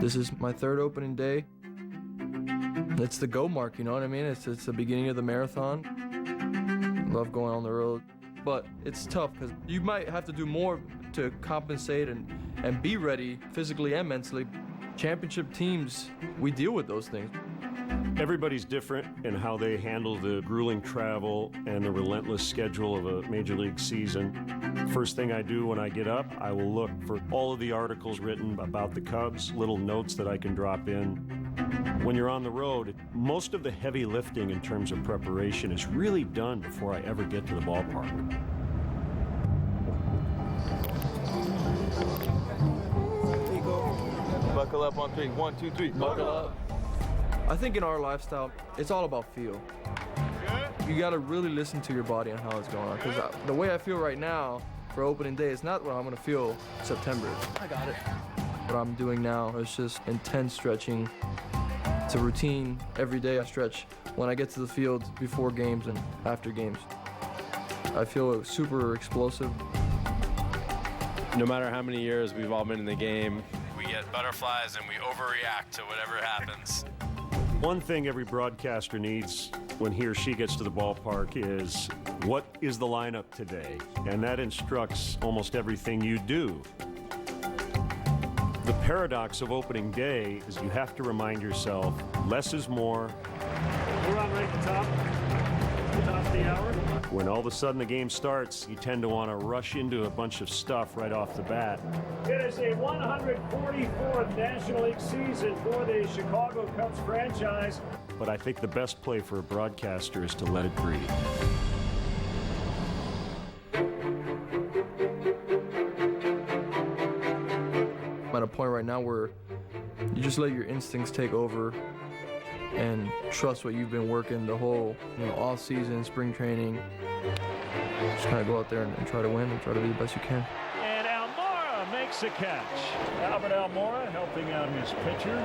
Speaker 2: This is my third opening day. It's the go mark, you know what I mean? It's the beginning of the marathon. Love going on the road, but it's tough because you might have to do more to compensate and be ready physically and mentally. Championship teams, we deal with those things.
Speaker 8: Everybody's different in how they handle the grueling travel and the relentless schedule of a major league season. First thing I do when I get up, I will look for all of the articles written about the Cubs, little notes that I can drop in. When you're on the road, most of the heavy lifting in terms of preparation is really done before I ever get to the ballpark.
Speaker 2: Buckle up on 3. 1, 2, 3. Buckle up. I think in our lifestyle, it's all about feel. You got to really listen to your body and how it's going on. Because the way I feel right now for opening day is not what I'm going to feel September. I got it. What I'm doing now is just intense stretching. It's a routine. Every day I stretch when I get to the field before games and after games. I feel super explosive.
Speaker 4: No matter how many years we've all been in the game, we get butterflies and we overreact to whatever happens.
Speaker 8: One thing every broadcaster needs when he or she gets to the ballpark is, what is the lineup today? And that instructs almost everything you do. The paradox of opening day is you have to remind yourself, less is more.
Speaker 5: We're on right at the top of the hour.
Speaker 8: When all of a sudden the game starts, you tend to want to rush into a bunch of stuff right off the bat.
Speaker 5: It is a 144th National League season for the Chicago Cubs franchise.
Speaker 8: But I think the best play for a broadcaster is to let it breathe.
Speaker 2: I'm at a point right now where you just let your instincts take over and trust what you've been working the whole off season, spring training. Just kind of go out there and try to win and try to be the best you can.
Speaker 5: And Almora makes a catch. Albert Almora helping out his pitcher.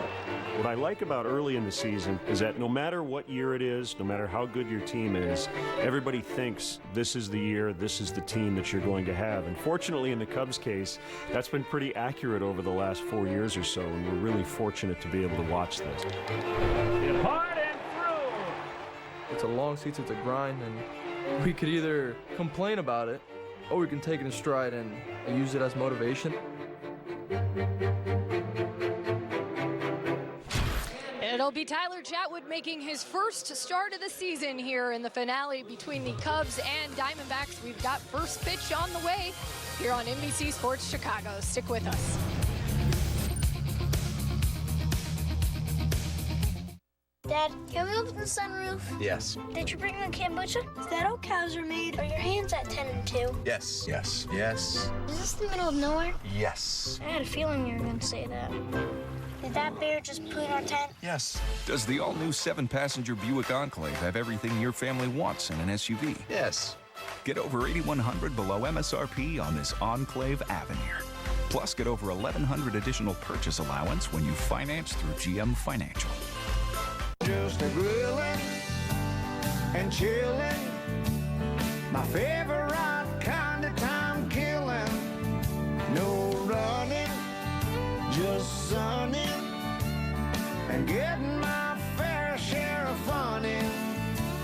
Speaker 8: What I like about early in the season is that no matter what year it is, no matter how good your team is, everybody thinks this is the year, this is the team that you're going to have. And fortunately in the Cubs case, that's been pretty accurate over the last 4 years or so, and we're really fortunate to be able to watch this.
Speaker 5: Hit hard and through.
Speaker 2: It's a long season, it's a grind, and we could either complain about it or we can take it in stride and use it as motivation.
Speaker 3: It'll be Tyler Chatwood making his first start of the season here in the finale between the Cubs and Diamondbacks. We've got first pitch on the way here on NBC Sports Chicago. Stick with us.
Speaker 20: Dad, can we open the sunroof?
Speaker 21: Yes.
Speaker 20: Did you bring the kombucha? Is that how cows are made? Are your hands at 10 and 2?
Speaker 21: Yes, yes, yes.
Speaker 20: Is this the middle of nowhere?
Speaker 21: Yes.
Speaker 20: I had a feeling you were going to say that. Did that bear just poo in our tent?
Speaker 21: Yes.
Speaker 22: Does the all-new 7-passenger Buick Enclave have everything your family wants in an SUV?
Speaker 21: Yes.
Speaker 22: Get over $8,100 below MSRP on this Enclave Avenir. Plus, get over $1,100 additional purchase allowance when you finance through GM Financial.
Speaker 7: Just a grilling and chilling, my favorite kind of time killing. No running, just sunning and getting my fair share of fun in.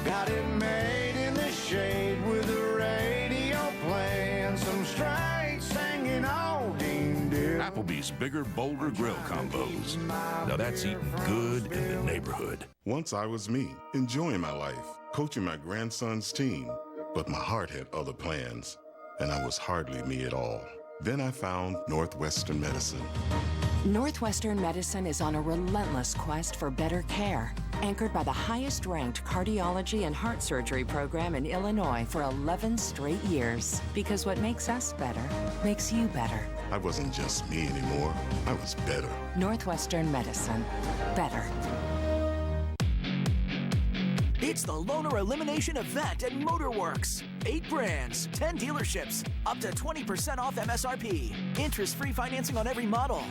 Speaker 7: Got it made in the shade with the radio playing some straight singing old Dean Dale.
Speaker 23: Applebee's Bigger, Bolder Grill Combos. Now that's eating good in the neighborhood.
Speaker 25: Once I was me, enjoying my life, coaching my grandson's team. But my heart had other plans, and I was hardly me at all. Then I found Northwestern Medicine.
Speaker 1: Northwestern Medicine is on a relentless quest for better care, anchored by the highest-ranked cardiology and heart surgery program in Illinois for 11 straight years. Because what makes us better makes you better.
Speaker 25: I wasn't just me anymore. I was better.
Speaker 1: Northwestern Medicine. Better.
Speaker 9: It's the Loaner Elimination Event at Motorworks. 8 brands, 10 dealerships, up to 20% off MSRP. Interest-free financing on every model.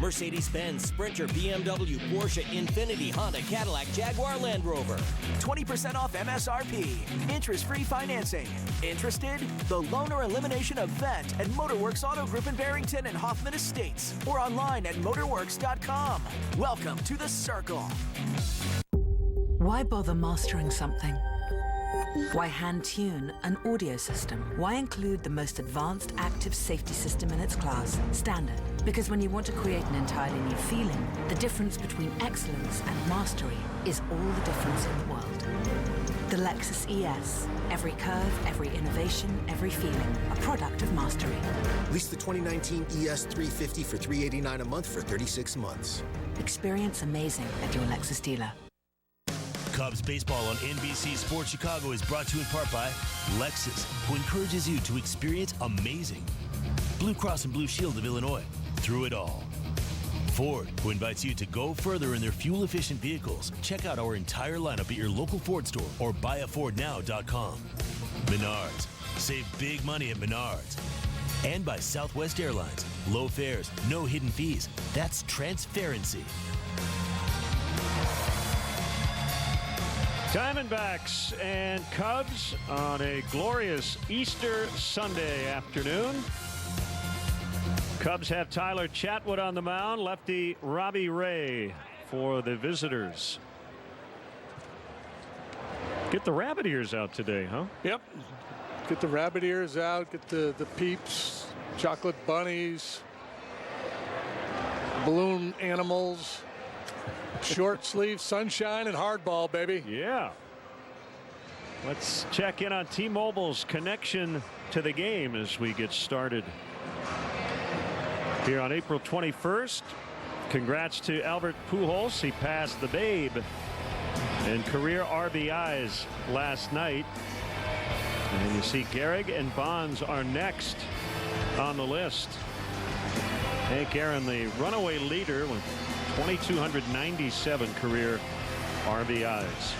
Speaker 11: Mercedes-Benz, Sprinter, BMW, Porsche, Infiniti, Honda, Cadillac, Jaguar, Land Rover.
Speaker 9: 20% off MSRP. Interest-free financing. Interested? The Loaner Elimination Event at Motorworks Auto Group in Barrington and Hoffman Estates, or online at motorworks.com. Welcome to the Circle.
Speaker 1: Why bother mastering something? Why hand-tune an audio system? Why include the most advanced active safety system in its class, Standard? Because when you want to create an entirely new feeling, the difference between excellence and mastery is all the difference in the world. The Lexus ES. Every curve, every innovation, every feeling. A product of mastery.
Speaker 14: Lease the 2019 ES 350 for $389 a month for 36 months.
Speaker 1: Experience amazing at your Lexus dealer.
Speaker 15: Cubs baseball on NBC Sports Chicago is brought to you in part by Lexus, who encourages you to experience amazing. Blue Cross and Blue Shield of Illinois, through it all. Ford, who invites you to go further in their fuel-efficient vehicles. Check out our entire lineup at your local Ford store or buyafordnow.com. Menards, save big money at Menards. And by Southwest Airlines, low fares, no hidden fees. That's transparency.
Speaker 8: Diamondbacks and Cubs on a glorious Easter Sunday afternoon. Cubs have Tyler Chatwood on the mound, lefty Robbie Ray for the visitors. Get the rabbit ears out today, huh?
Speaker 19: Yep. Get the rabbit ears out, get the peeps, chocolate bunnies, balloon animals. Short sleeve, sunshine, and hardball, baby.
Speaker 8: Yeah. Let's check in on T-Mobile's connection to the game as we get started here on April 21st. Congrats to Albert Pujols. He passed the Babe in career RBIs last night. And you see Gehrig and Bonds are next on the list. Hank Aaron, the runaway leader with 2,297 career RBIs.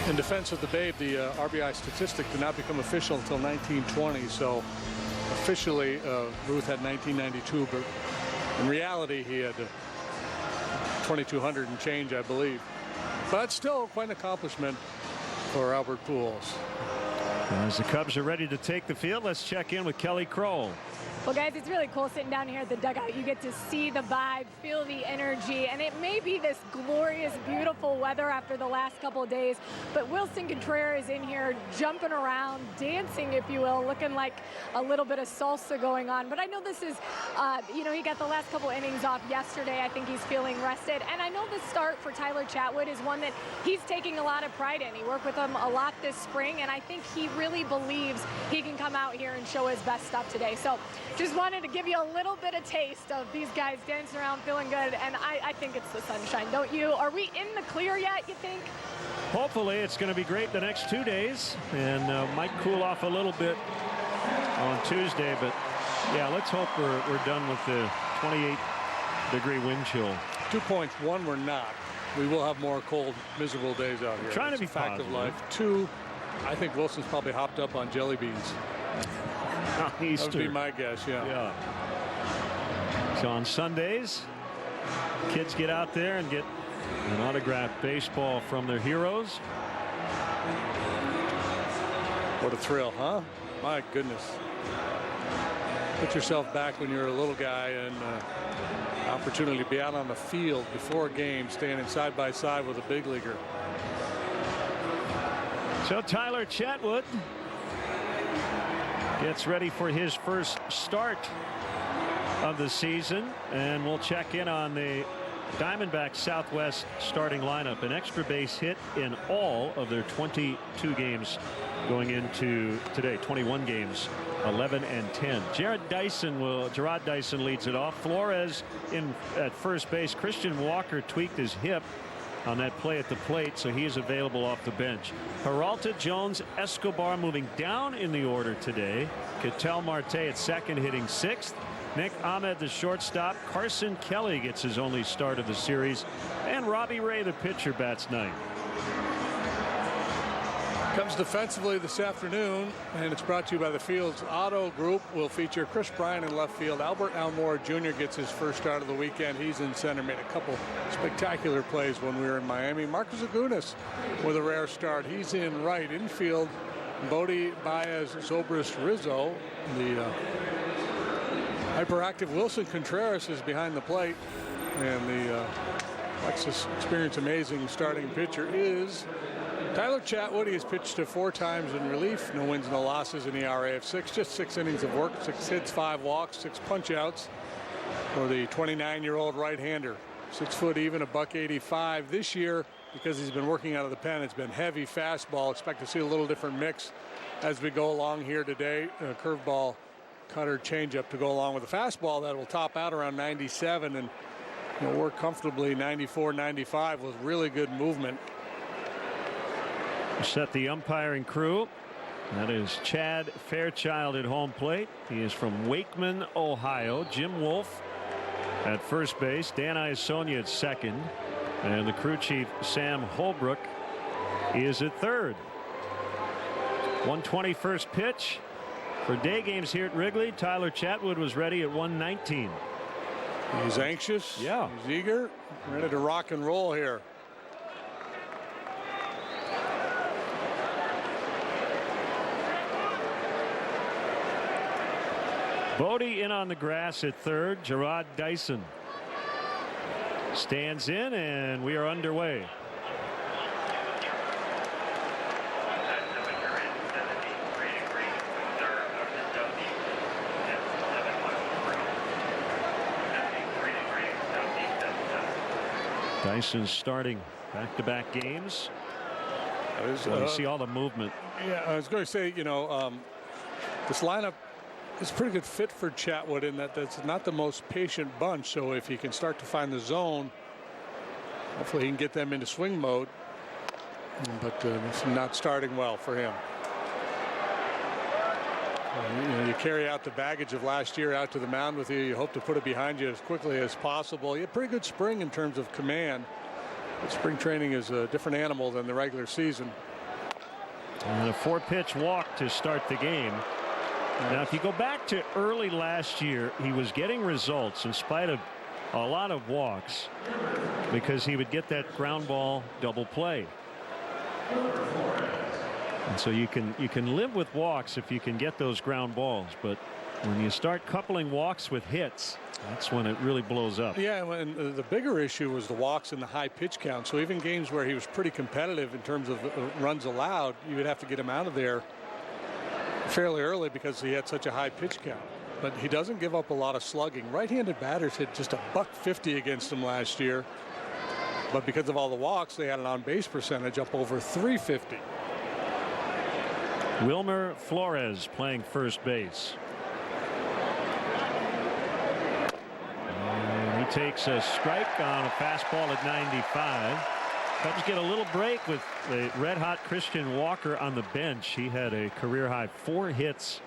Speaker 19: In defense of the Babe, the RBI statistic did not become official until 1920. So officially, Ruth had 1992, but in reality, he had 2,200 and change, I believe. But still quite an accomplishment for Albert Pujols.
Speaker 8: As the Cubs are ready to take the field, let's check in with Kelly Kroll.
Speaker 3: Well, guys, it's really cool sitting down here at the dugout. You get to see the vibe, feel the energy, and it may be this glorious, beautiful weather after the last couple of days, but Wilson Contreras in here jumping around, dancing, if you will, looking like a little bit of salsa going on. But I know this is, you know, he got the last couple innings off yesterday. I think he's feeling rested. And I know the start for Tyler Chatwood is one that he's taking a lot of pride in. He worked with him a lot this spring, and I think he really believes he can come out here and show his best stuff today. So just wanted to give you a little bit of taste of these guys dancing around, feeling good, and I think it's the sunshine, don't you? Are we in the clear yet, you think?
Speaker 8: Hopefully it's going to be great the next 2 days, and might cool off a little bit on Tuesday, but yeah, let's hope we're done with the 28-degree wind chill.
Speaker 19: 2 points. One, we're not. We will have more cold, miserable days out here.
Speaker 8: Trying to be
Speaker 19: a fact
Speaker 8: positive.
Speaker 19: of life. 2, I think Wilson's probably hopped up on jelly beans.
Speaker 8: Easter.
Speaker 19: That would be my guess, yeah.
Speaker 8: So on Sundays, kids get out there and get an autographed baseball from their heroes.
Speaker 19: What a thrill, huh? My goodness. Put yourself back when you're a little guy and opportunity to be out on the field before a game, standing side by side with a big leaguer.
Speaker 8: So Tyler Chatwood gets ready for his first start of the season, and we'll check in on the Diamondbacks Southwest starting lineup. An extra base hit in all of their 22 games going into today, 21 games 11 and 10. Gerard Dyson leads it off. Flores in at first base. Christian Walker tweaked his hip on that play at the plate, so he is available off the bench. Peralta, Jones, Escobar moving down in the order today. Ketel Marte at second, hitting sixth. Nick Ahmed, the shortstop. Carson Kelly gets his only start of the series. And Robbie Ray, the pitcher, bats ninth.
Speaker 19: Comes defensively this afternoon, and it's brought to you by the Fields Auto Group. Will feature Chris Bryant in left field. Albert Almore Jr. gets his first start of the weekend. He's in center, made a couple spectacular plays when we were in Miami. Marcus Agunas with a rare start. He's in right infield. Bodie Baez, Zobrist Rizzo. The hyperactive Wilson Contreras is behind the plate, and the Lexus Experience amazing starting pitcher is Tyler Chatwood. He has pitched 4 times in relief. No wins, no losses, an ERA of 6. Just 6 innings of work, 6 hits, 5 walks, 6 punch-outs for the 29-year-old right-hander. 6 foot even, $185 this year. Because he's been working out of the pen, it's been heavy fastball. Expect to see a little different mix as we go along here today. Curveball, cutter, changeup to go along with the fastball that will top out around 97 and work comfortably 94, 95 with really good movement.
Speaker 8: Set the umpiring crew. That is Chad Fairchild at home plate. He is from Wakeman, Ohio. Jim Wolf at first base. Dan Iasonia at second. And the crew chief, Sam Holbrook, is at third. 121st pitch for day games here at Wrigley. Tyler Chatwood was ready at 119.
Speaker 19: He's anxious.
Speaker 8: Yeah.
Speaker 19: He's eager. Ready to rock and roll here.
Speaker 8: Bodie in on the grass at third. Gerard Dyson stands in, and we are underway. Dyson's starting back-to-back games. You see all the movement.
Speaker 19: Yeah, I was going to say, this lineup is a pretty good fit for Chatwood in that that's not the most patient bunch. So if he can start to find the zone, hopefully he can get them into swing mode. But it's not starting well for him. You carry out the baggage of last year out to the mound with you. You hope to put it behind you as quickly as possible. You had a pretty good spring in terms of command. But spring training is a different animal than the regular season.
Speaker 8: And a 4-pitch walk to start the game. Now, if you go back to early last year, he was getting results in spite of a lot of walks because he would get that ground ball double play. And so you can live with walks if you can get those ground balls, but when you start coupling walks with hits, that's when it really blows up.
Speaker 19: Yeah, and the bigger issue was the walks and the high pitch count. So even games where he was pretty competitive in terms of runs allowed, you would have to get him out of there fairly early because he had such a high pitch count. But he doesn't give up a lot of slugging. Right-handed batters hit just $150 against him last year. But because of all the walks, they had an on-base percentage up over 350.
Speaker 8: Wilmer Flores playing first base. And he takes a strike on a fastball at 95. Cubs get a little break with the red-hot Christian Walker on the bench. He had a career-high 4 hits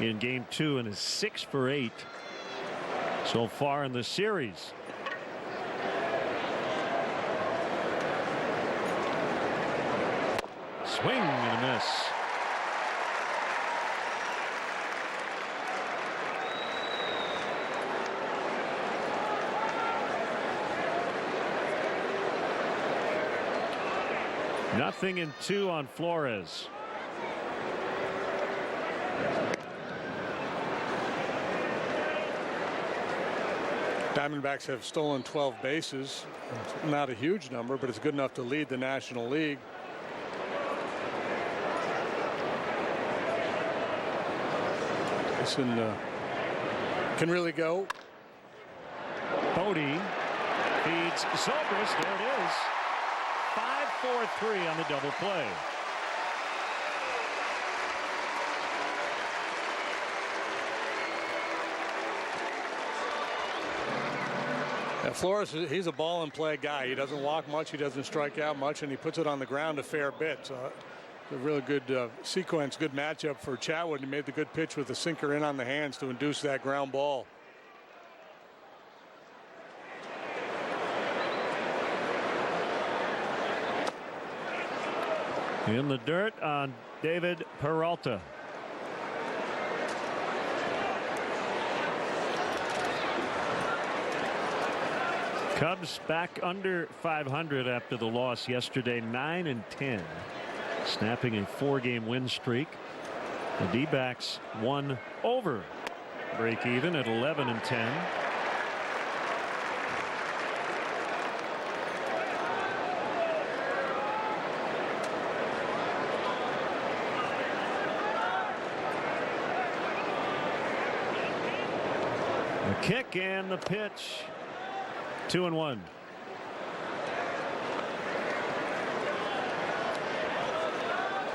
Speaker 8: in Game 2 and is 6 for 8 so far in the series. Swing and a miss. Nothing in 2 on Flores.
Speaker 19: Diamondbacks have stolen 12 bases. It's not a huge number, but it's good enough to lead the National League. Dyson can really go.
Speaker 8: Bodie feeds Zobrist. There it is. 5-4-3 on the double play.
Speaker 19: Flores, he's a ball and play guy. He doesn't walk much, he doesn't strike out much, and he puts it on the ground a fair bit. So a really good sequence, good matchup for Chatwood. He made the good pitch with the sinker in on the hands to induce that ground ball.
Speaker 8: In the dirt on David Peralta. Cubs back under 500 after the loss yesterday, 9-10, snapping a 4-game win streak. The D-backs won over break even at 11-10. The kick and the pitch. 2-1.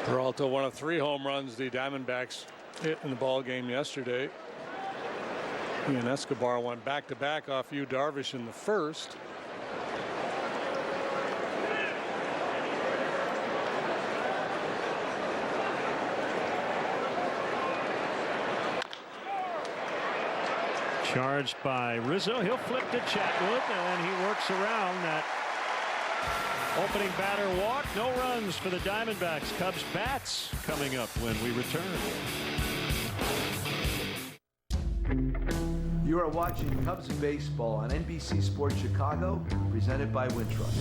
Speaker 19: Peralta, one of 3 home runs the Diamondbacks hit in the ball game yesterday. He and Escobar went back-to-back off Yu Darvish in the first.
Speaker 8: Charged by Rizzo. He'll flip to Chatwood, and he works around that opening batter walk. No runs for the Diamondbacks. Cubs bats coming up when we return.
Speaker 6: You are watching Cubs in Baseball on NBC Sports Chicago, presented by Wintrust.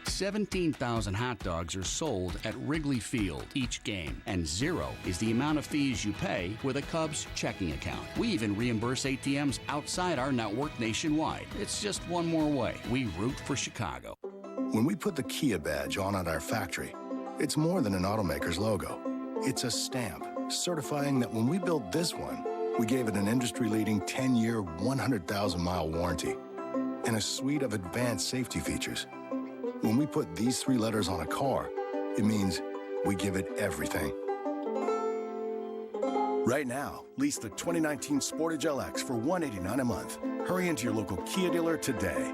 Speaker 10: 17,000 hot dogs are sold at Wrigley Field each game, and 0 is the amount of fees you pay with a Cubs checking account. We even reimburse ATMs outside our network nationwide. It's just one more way. We root for Chicago.
Speaker 14: When we put the Kia badge on at our factory, it's more than an automaker's logo. It's a stamp certifying that when we built this one, we gave it an industry-leading 10-year, 100,000-mile warranty and a suite of advanced safety features. When we put these 3 letters on a car, it means we give it everything. Right now, lease the 2019 Sportage LX for $189 a month. Hurry into your local Kia dealer today.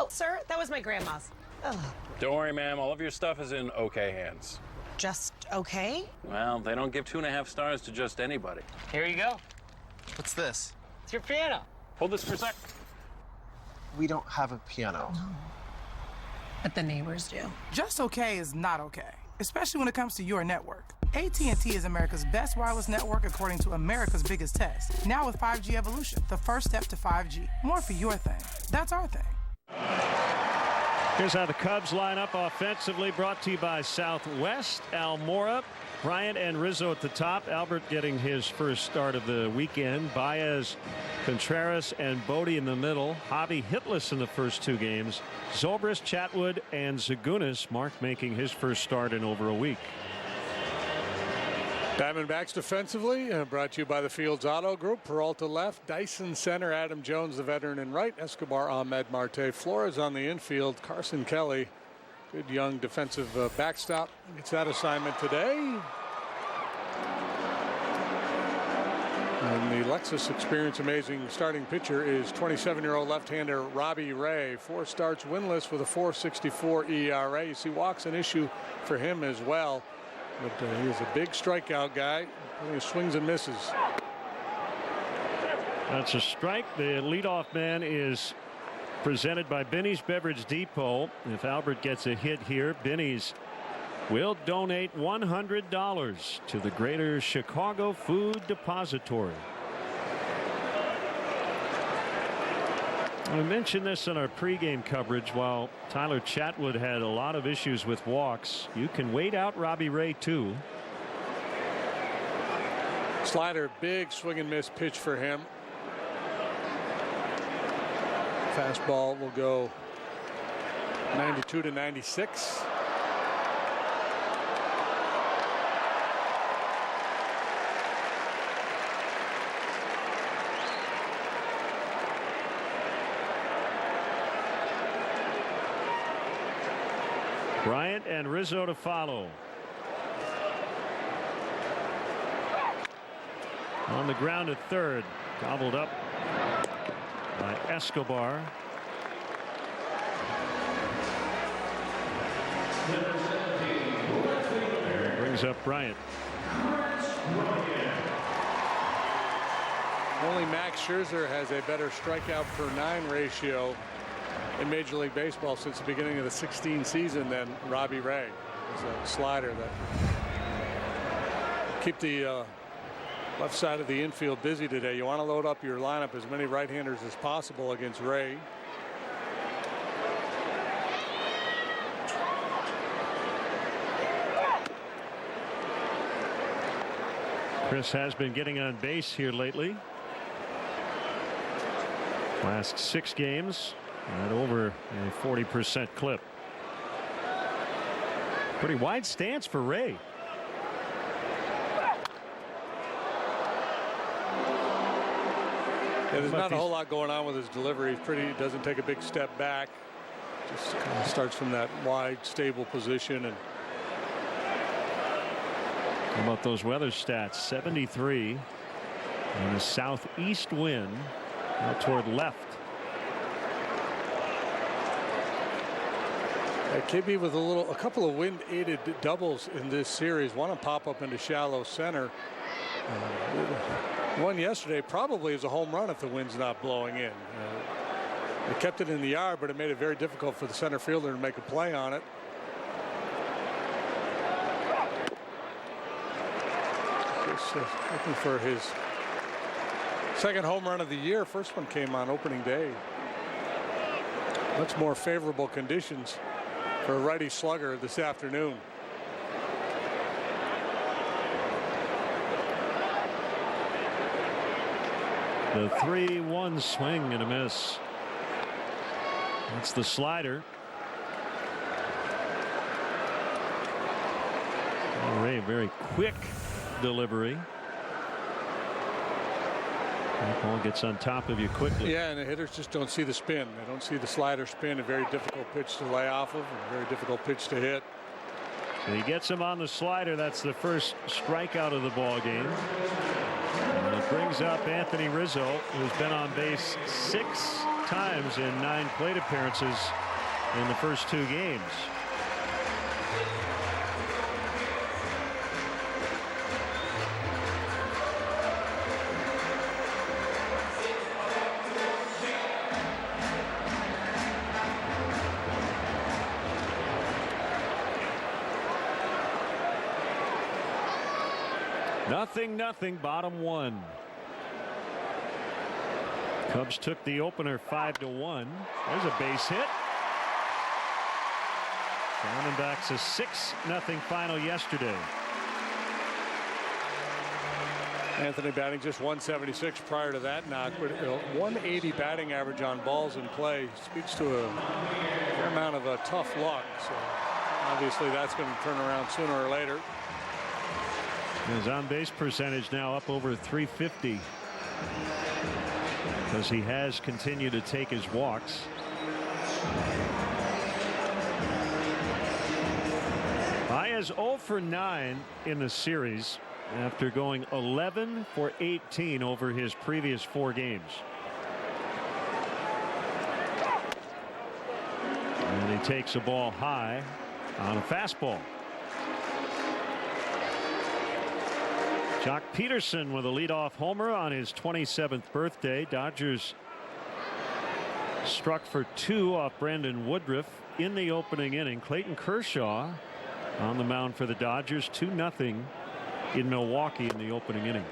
Speaker 12: Oh, sir, that was my grandma's. Ugh.
Speaker 4: Don't worry, ma'am. All of your stuff is in okay hands.
Speaker 12: Just okay?
Speaker 4: Well, they don't give 2.5 stars to just anybody.
Speaker 13: Here you go. What's this? It's your piano.
Speaker 4: Hold this for a sec.
Speaker 13: We don't have a piano.
Speaker 12: No. But the neighbors do.
Speaker 24: Just okay is not okay, especially when it comes to your network. AT&T is America's best wireless network according to America's biggest test. Now with 5G Evolution, the first step to 5G. More for your thing. That's our thing.
Speaker 8: Here's how the Cubs line up offensively, brought to you by Southwest. Almora, Bryant, and Rizzo at the top. Albert getting his first start of the weekend. Baez, Contreras, and Bodie in the middle. Javi hitless in the first 2 games. Zobrist, Chatwood, and Zagunis. Mark making his first start in over a week.
Speaker 19: Diamondbacks defensively, brought to you by the Fields Auto Group. Peralta left, Dyson center, Adam Jones the veteran in right, Escobar, Ahmed Marte, Flores on the infield, Carson Kelly, good young defensive backstop, gets that assignment today. And the Lexus Experience amazing starting pitcher is 27-year-old left-hander Robbie Ray. 4 starts winless with a .464 ERA. You see walks an issue for him as well. But he is a big strikeout guy. He swings and misses.
Speaker 8: That's a strike. The leadoff man is presented by Benny's Beverage Depot. If Albert gets a hit here, Benny's will donate $100 to the Greater Chicago Food Depository. I mentioned this in our pregame coverage. While Tyler Chatwood had a lot of issues with walks, you can wait out Robbie Ray too.
Speaker 19: Slider, big swing and miss pitch for him. Fastball will go 92 to 96.
Speaker 8: Bryant and Rizzo to follow. On the ground at third, gobbled up by Escobar. Brings up Bryant.
Speaker 19: Only Max Scherzer has a better strikeout per 9 ratio in Major League Baseball since the beginning of the 16 season than Robbie Ray. It's a slider that keep the left side of the infield busy today. You want to load up your lineup as many right-handers as possible against Ray.
Speaker 8: Chris has been getting on base here lately. Last 6 games at over a 40% clip. Pretty wide stance for Ray.
Speaker 19: Yeah, there's not a whole lot going on with his delivery. He doesn't take a big step back. Just kind of starts from that wide, stable position. And
Speaker 8: how about those weather stats? 73 and a southeast wind out toward left.
Speaker 19: KB with a couple of wind-aided doubles in this series. One pop up into shallow center. One yesterday probably is a home run if the wind's not blowing in. They kept it in the yard, but it made it very difficult for the center fielder to make a play on it. Just looking for his second home run of the year. First one came on opening day. Much more favorable conditions for a righty slugger this afternoon.
Speaker 8: The 3-1 swing and a miss. That's the slider. Ray, very quick delivery. That ball gets on top of you quickly.
Speaker 19: Yeah, and the hitters just don't see the spin. They don't see the slider spin. A very difficult pitch to lay off of, and a very difficult pitch to hit.
Speaker 8: So he gets him on the slider. That's the first strikeout of the ball game. And it brings up Anthony Rizzo, who's been on base 6 times in 9 plate appearances in the first 2 games. Nothing, bottom 1. Cubs took the opener 5-1. There's a base hit. Diamondbacks a 6-0 final yesterday.
Speaker 19: Anthony batting just 176 prior to that knock, but 180 batting average on balls in play speaks to a fair amount of tough luck. So obviously that's going to turn around sooner or later.
Speaker 8: His on-base percentage now up over 350 because he has continued to take his walks. Baez 0 for 9 in the series after going 11 for 18 over his previous 4 games. And he takes a ball high on a fastball. Jock Peterson with a leadoff homer on his 27th birthday. Dodgers struck for 2 off Brandon Woodruff in the opening inning. Clayton Kershaw on the mound for the Dodgers. 2-0 in Milwaukee in the opening inning.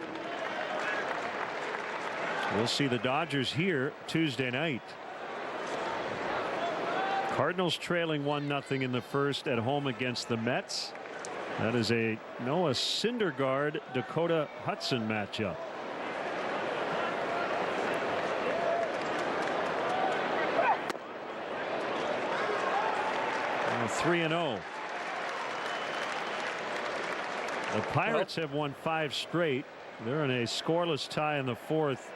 Speaker 8: We'll see the Dodgers here Tuesday night. Cardinals trailing 1-0 in the first at home against the Mets. That is a Noah Syndergaard Dakota Hudson matchup. Now 3-0. The Pirates have won 5 straight. They're in a scoreless tie in the 4th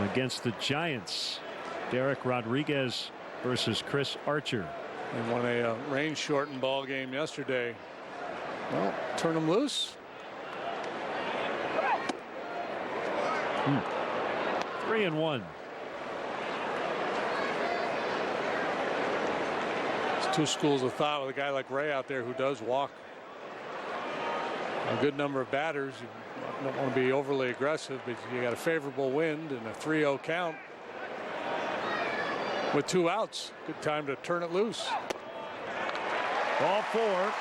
Speaker 8: against the Giants. Derek Rodriguez versus Chris Archer.
Speaker 19: They won a rain-shortened ball game yesterday. Well, turn them loose.
Speaker 8: 3-1.
Speaker 19: It's two schools of thought with a guy like Ray out there who does walk a good number of batters. You don't want to be overly aggressive, but you got a favorable wind and a 3-0 count with 2 outs. Good time to turn it loose.
Speaker 8: Ball 4.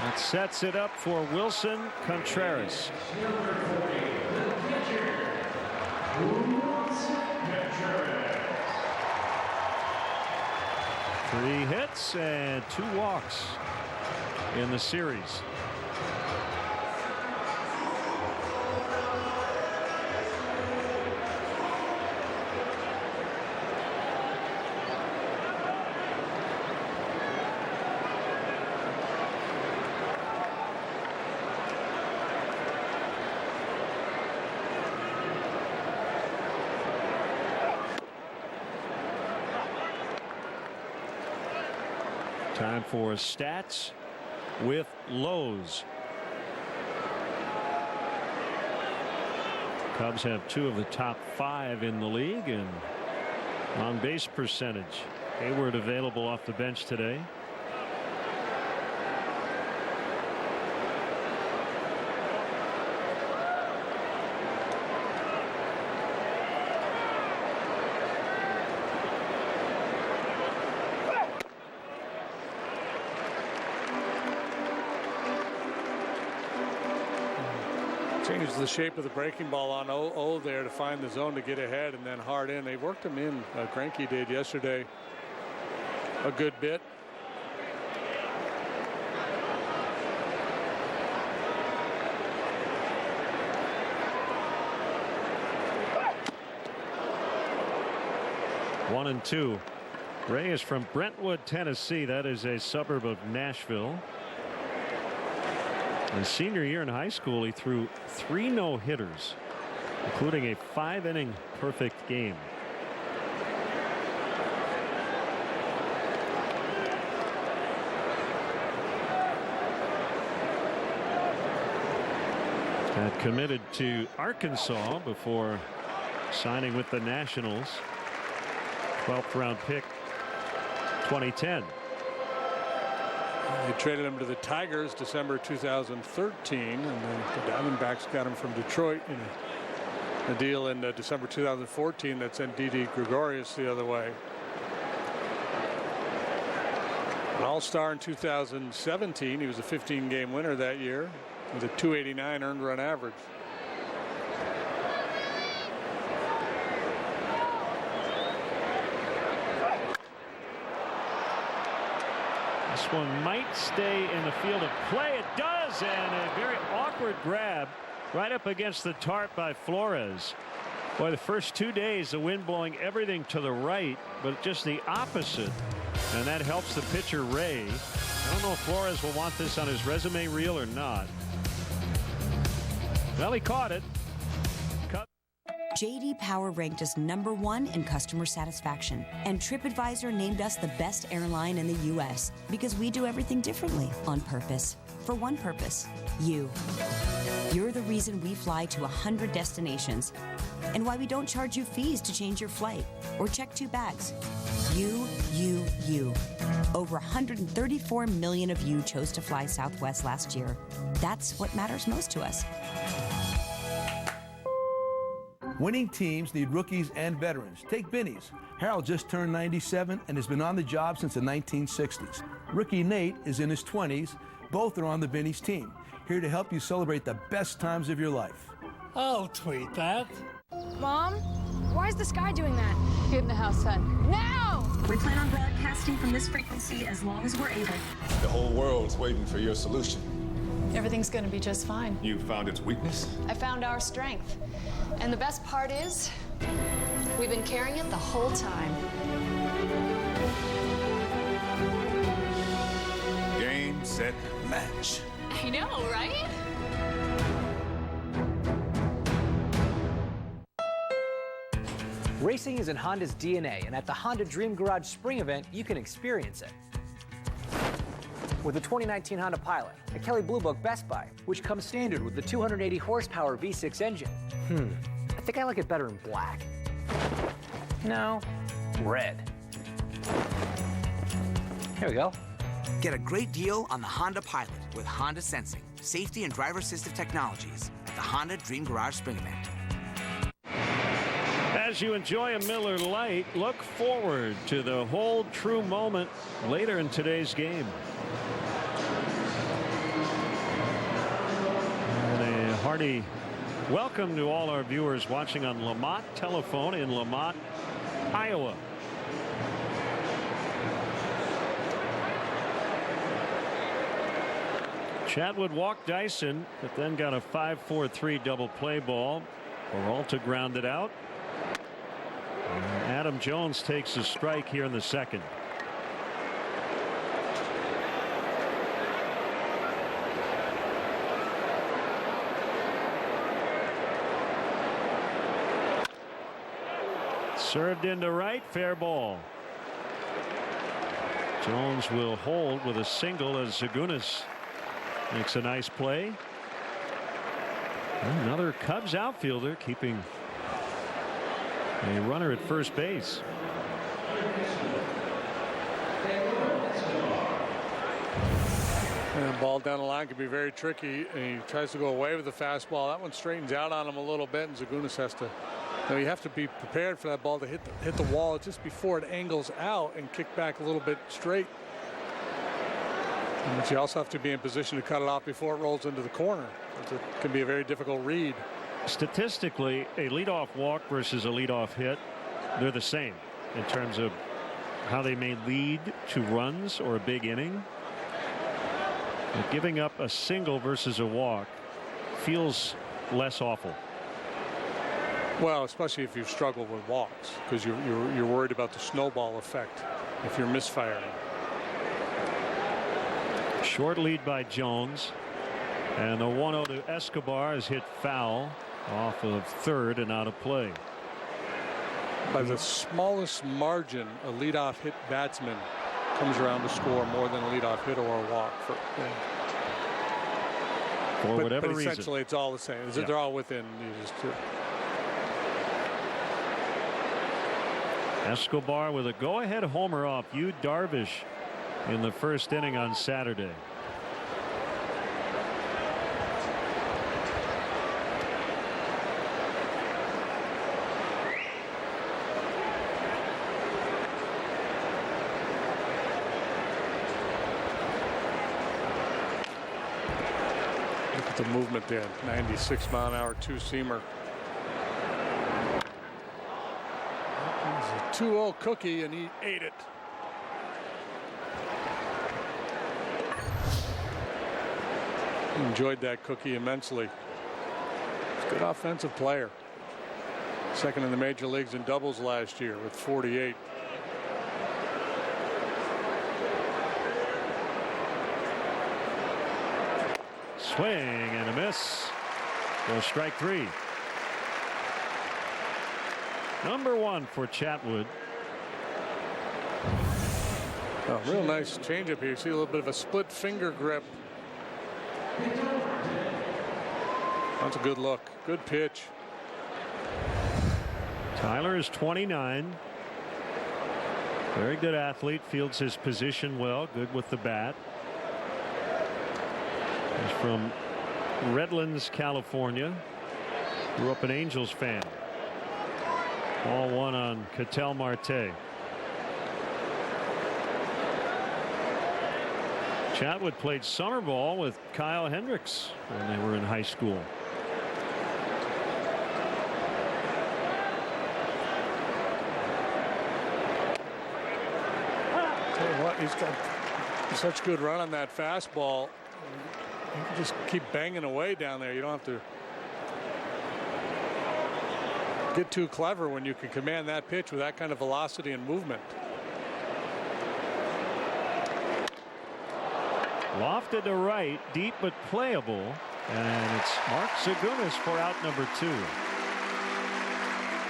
Speaker 8: That sets it up for Wilson Contreras. 3 hits and 2 walks in the series. Time for stats with Lowe's. Cubs have 2 of the top 5 in the league in on base percentage. Hayward available off the bench today.
Speaker 19: Changes the shape of the breaking ball on 0-0 there to find the zone to get ahead and then hard in. They worked him in. Greinke did yesterday a good bit.
Speaker 8: One and 2. Ray is from Brentwood, Tennessee. That is a suburb of Nashville. His senior year in high school, he threw 3 no-hitters, including a 5-inning perfect game. Had committed to Arkansas before signing with the Nationals. 12th round pick, 2010.
Speaker 19: They traded him to the Tigers December 2013, and then the Diamondbacks got him from Detroit in a deal in December 2014 that sent Didi Gregorius the other way. An all-star in 2017. He was a 15-game winner that year with a .289 earned run average.
Speaker 8: This one might stay in the field of play. It does, and a very awkward grab right up against the tarp by Flores. Boy, the first 2 days, the wind blowing everything to the right, but just the opposite. And that helps the pitcher, Ray. I don't know if Flores will want this on his resume reel or not. Well, he caught it.
Speaker 2: J.D. Power ranked us #1 in customer satisfaction, and TripAdvisor named us the best airline in the U.S. because we do everything differently on purpose. For one purpose, you. You're the reason we fly to 100 destinations and why we don't charge you fees to change your flight or check 2 bags. You. Over 134 million of you chose to fly Southwest last year. That's what matters most to us.
Speaker 6: Winning teams need rookies and veterans. Take Binny's. Harold just turned 97 and has been on the job since the 1960s. Rookie Nate is in his 20s. Both are on the Binny's team, here to help you celebrate the best times of your life.
Speaker 5: I'll tweet that.
Speaker 16: Mom, why is this guy doing that?
Speaker 17: Get in the house, son.
Speaker 16: Now!
Speaker 17: We plan on broadcasting from this frequency as long as we're able.
Speaker 18: The whole world's waiting for your solution.
Speaker 17: Everything's going to be just fine.
Speaker 18: You found its weakness?
Speaker 17: I found our strength. And the best part is, we've been carrying it the whole time.
Speaker 18: Game, set, match.
Speaker 17: I know, right?
Speaker 7: Racing is in Honda's DNA, and at the Honda Dream Garage Spring event, you can experience it. With the 2019 Honda Pilot, a Kelley Blue Book Best Buy, which comes standard with the 280 horsepower V6 engine. I think I like it better in black. No, red. Here we go.
Speaker 20: Get a great deal on the Honda Pilot with Honda Sensing, safety and driver assistive technologies at the Honda Dream Garage Spring event.
Speaker 8: As you enjoy a Miller Lite, look forward to the hold true moment later in today's game. And a hearty welcome to all our viewers watching on Lamont Telephone in Lamont, Iowa. Chatwood walked Dyson, but then got a 5-4-3 double play ball. Peralta grounded out. Adam Jones takes a strike here in the second. Served into right, fair ball. Jones will hold with a single as Zagunis makes a nice play. Another Cubs outfielder keeping a runner at first base.
Speaker 19: And the ball down the line can be very tricky. And he tries to go away with the fastball. That one straightens out on him a little bit, and Zagunis has to. You have to be prepared for that ball to hit the wall just before it angles out and kick back a little bit straight. But you also have to be in position to cut it off before it rolls into the corner. It can be a very difficult read.
Speaker 8: Statistically, a leadoff walk versus a leadoff hit, they're the same in terms of how they may lead to runs or a big inning. But giving up a single versus a walk feels less awful.
Speaker 19: Well, especially if you struggle with walks, because you're worried about the snowball effect if you're misfiring.
Speaker 8: Short lead by Jones, and the 1-0 to Escobar is hit foul off of third and out of play.
Speaker 19: By the smallest margin, a leadoff hit batsman comes around to score more than a leadoff hit or a walk.
Speaker 8: For whatever
Speaker 19: but
Speaker 8: reason.
Speaker 19: Essentially, it's all the same.
Speaker 8: Yeah.
Speaker 19: They're all within.
Speaker 8: Escobar with a go-ahead homer off Yu Darvish in the first inning on Saturday.
Speaker 19: Look at the movement there. 96-mile-an-hour two-seamer. It's a 2-0 cookie, and he ate it. Enjoyed that cookie immensely. He's a good offensive player. Second in the major leagues in doubles last year with 48.
Speaker 8: Swing and a miss. So strike three. Number one for Chatwood.
Speaker 19: Oh, real nice changeup here. You see a little bit of a split finger grip. That's a good look. Good pitch.
Speaker 8: Tyler is 29. Very good athlete. Fields his position well. Good with the bat. He's from Redlands, California. Grew up an Angels fan. Ball one on Ketel Marte. Chatwood played summer ball with Kyle Hendricks when they were in high school.
Speaker 19: Tell you what, he's got such good run on that fastball. You can just keep banging away down there. You don't have to get too clever when you can command that pitch with that kind of velocity and movement.
Speaker 8: Lofted to right, deep but playable, and it's Mark Zagunis for out number two.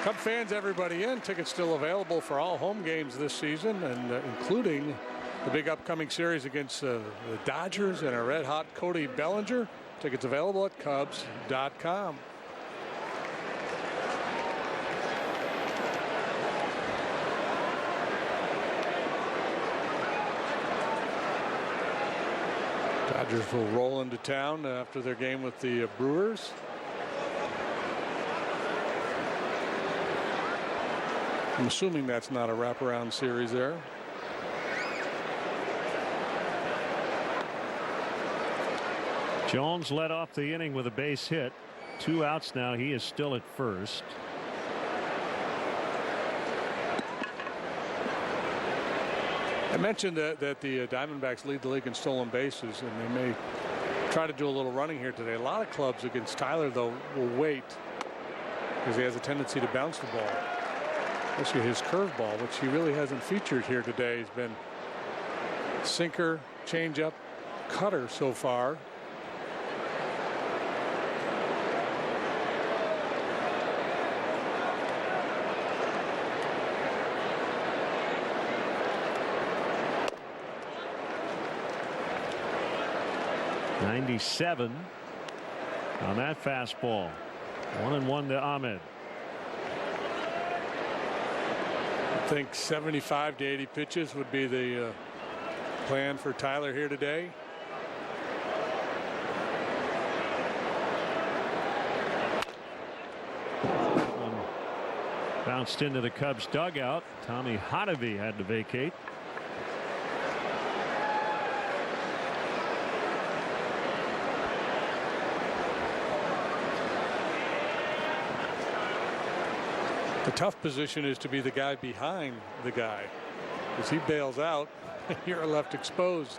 Speaker 19: Cub fans, everybody in. Tickets still available for all home games this season, and including the big upcoming series against the Dodgers and a red-hot Cody Bellinger. Tickets available at Cubs.com. Dodgers will roll into town after their game with the Brewers. I'm assuming that's not a wraparound series there.
Speaker 8: Jones led off the inning with a base hit. 2 outs now. He is still at first.
Speaker 19: I mentioned that the Diamondbacks lead the league in stolen bases, and they may try to do a little running here today. A lot of clubs against Tyler, though, will wait because he has a tendency to bounce the ball, especially his curveball, which he really hasn't featured here today. He's been sinker, changeup, cutter so far.
Speaker 8: '97 on that fastball. 1-1 to Ahmed.
Speaker 19: I think 75 to 80 pitches would be the plan for Tyler here today.
Speaker 8: Bounced into the Cubs dugout. Tommy Hotovy had to vacate.
Speaker 19: The tough position is to be the guy behind the guy. As he bails out, you're left exposed.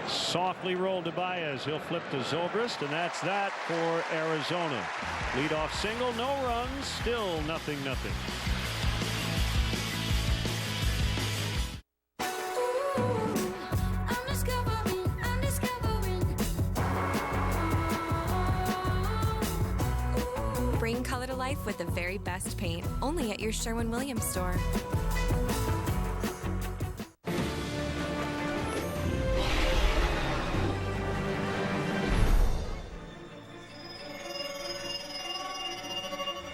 Speaker 8: Softly rolled to Baez. He'll flip to Zobrist, and that's that for Arizona. Leadoff single, no runs, still 0-0.
Speaker 11: Bring color to life with the very best paint, only at your Sherwin-Williams store.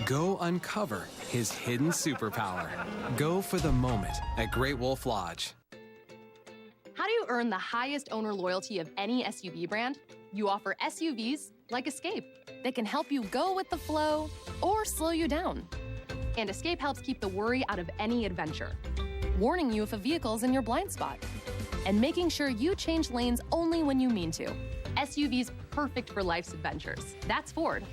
Speaker 21: Go uncover his hidden superpower. Go for the moment at Great Wolf Lodge.
Speaker 22: How do you earn the highest owner loyalty of any SUV brand? You offer SUVs like Escape that can help you go with the flow or slow you down. And Escape helps keep the worry out of any adventure, warning you if a vehicle's in your blind spot, and making sure you change lanes only when you mean to. SUVs perfect for life's adventures. That's Ford.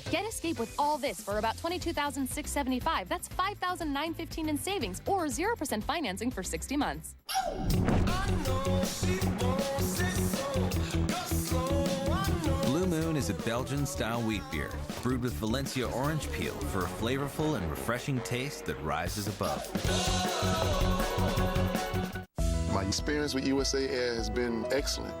Speaker 22: Get Escape with all this for about $22,675. That's $5,915 in savings or 0% financing for 60 months.
Speaker 23: Blue Moon is a Belgian-style wheat beer brewed with Valencia orange peel for a flavorful and refreshing taste that rises above.
Speaker 25: My experience with USA Air has been excellent.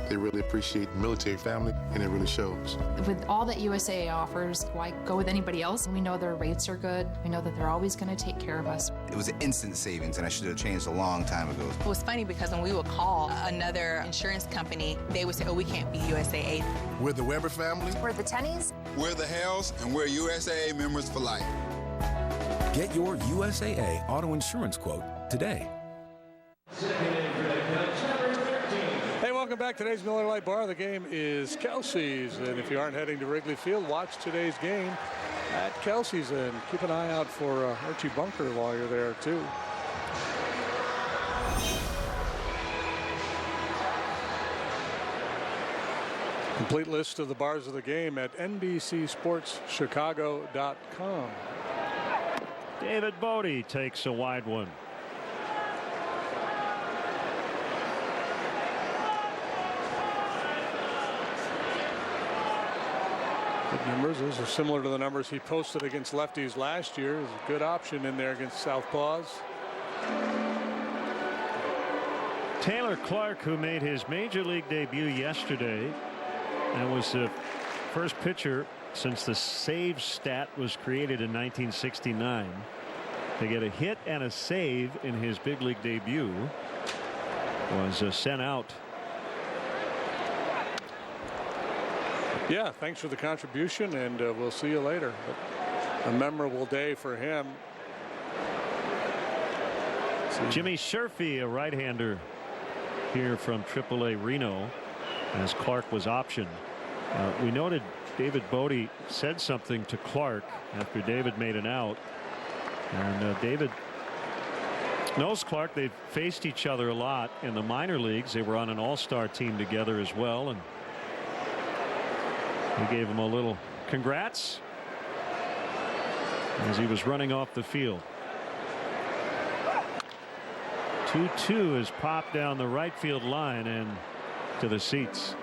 Speaker 25: They really appreciate the military family, and it really shows.
Speaker 26: With all that USAA offers, why go with anybody else? We know their rates are good. We know that they're always going to take care of us.
Speaker 27: It was an instant savings, and I should have changed a long time ago.
Speaker 28: It was funny because when we would call another insurance company, they would say, oh, we can't be USAA.
Speaker 29: We're the Weber family.
Speaker 30: We're the Tennies.
Speaker 29: We're the Hells, and we're USAA members for life.
Speaker 31: Get your USAA auto insurance quote today.
Speaker 19: Hey, welcome back. Today's Miller Lite Bar. The game is Kelsey's, and if you aren't heading to Wrigley Field, watch today's game at Kelsey's, and keep an eye out for Archie Bunker while you're there too. Complete list of the bars of the game at NBCSportsChicago.com.
Speaker 8: David Bodie takes a wide one.
Speaker 19: Good numbers. Those are similar to the numbers he posted against lefties last year. There's a good option in there against southpaws.
Speaker 8: Taylor Clark, who made his major league debut yesterday and was the first pitcher since the save stat was created in 1969 to get a hit and a save in his big league debut, was sent out.
Speaker 19: Yeah, thanks for the contribution, and we'll see you later. A memorable day for him.
Speaker 8: Jimmy Sherfy, a right-hander here from AAA Reno, as Clark was optioned. We noted David Bodie said something to Clark after David made an out, and David knows Clark. They've faced each other a lot in the minor leagues. They were on an all-star team together as well, and he gave him a little congrats as he was running off the field. 2-2 is popped down the right field line and to the seats.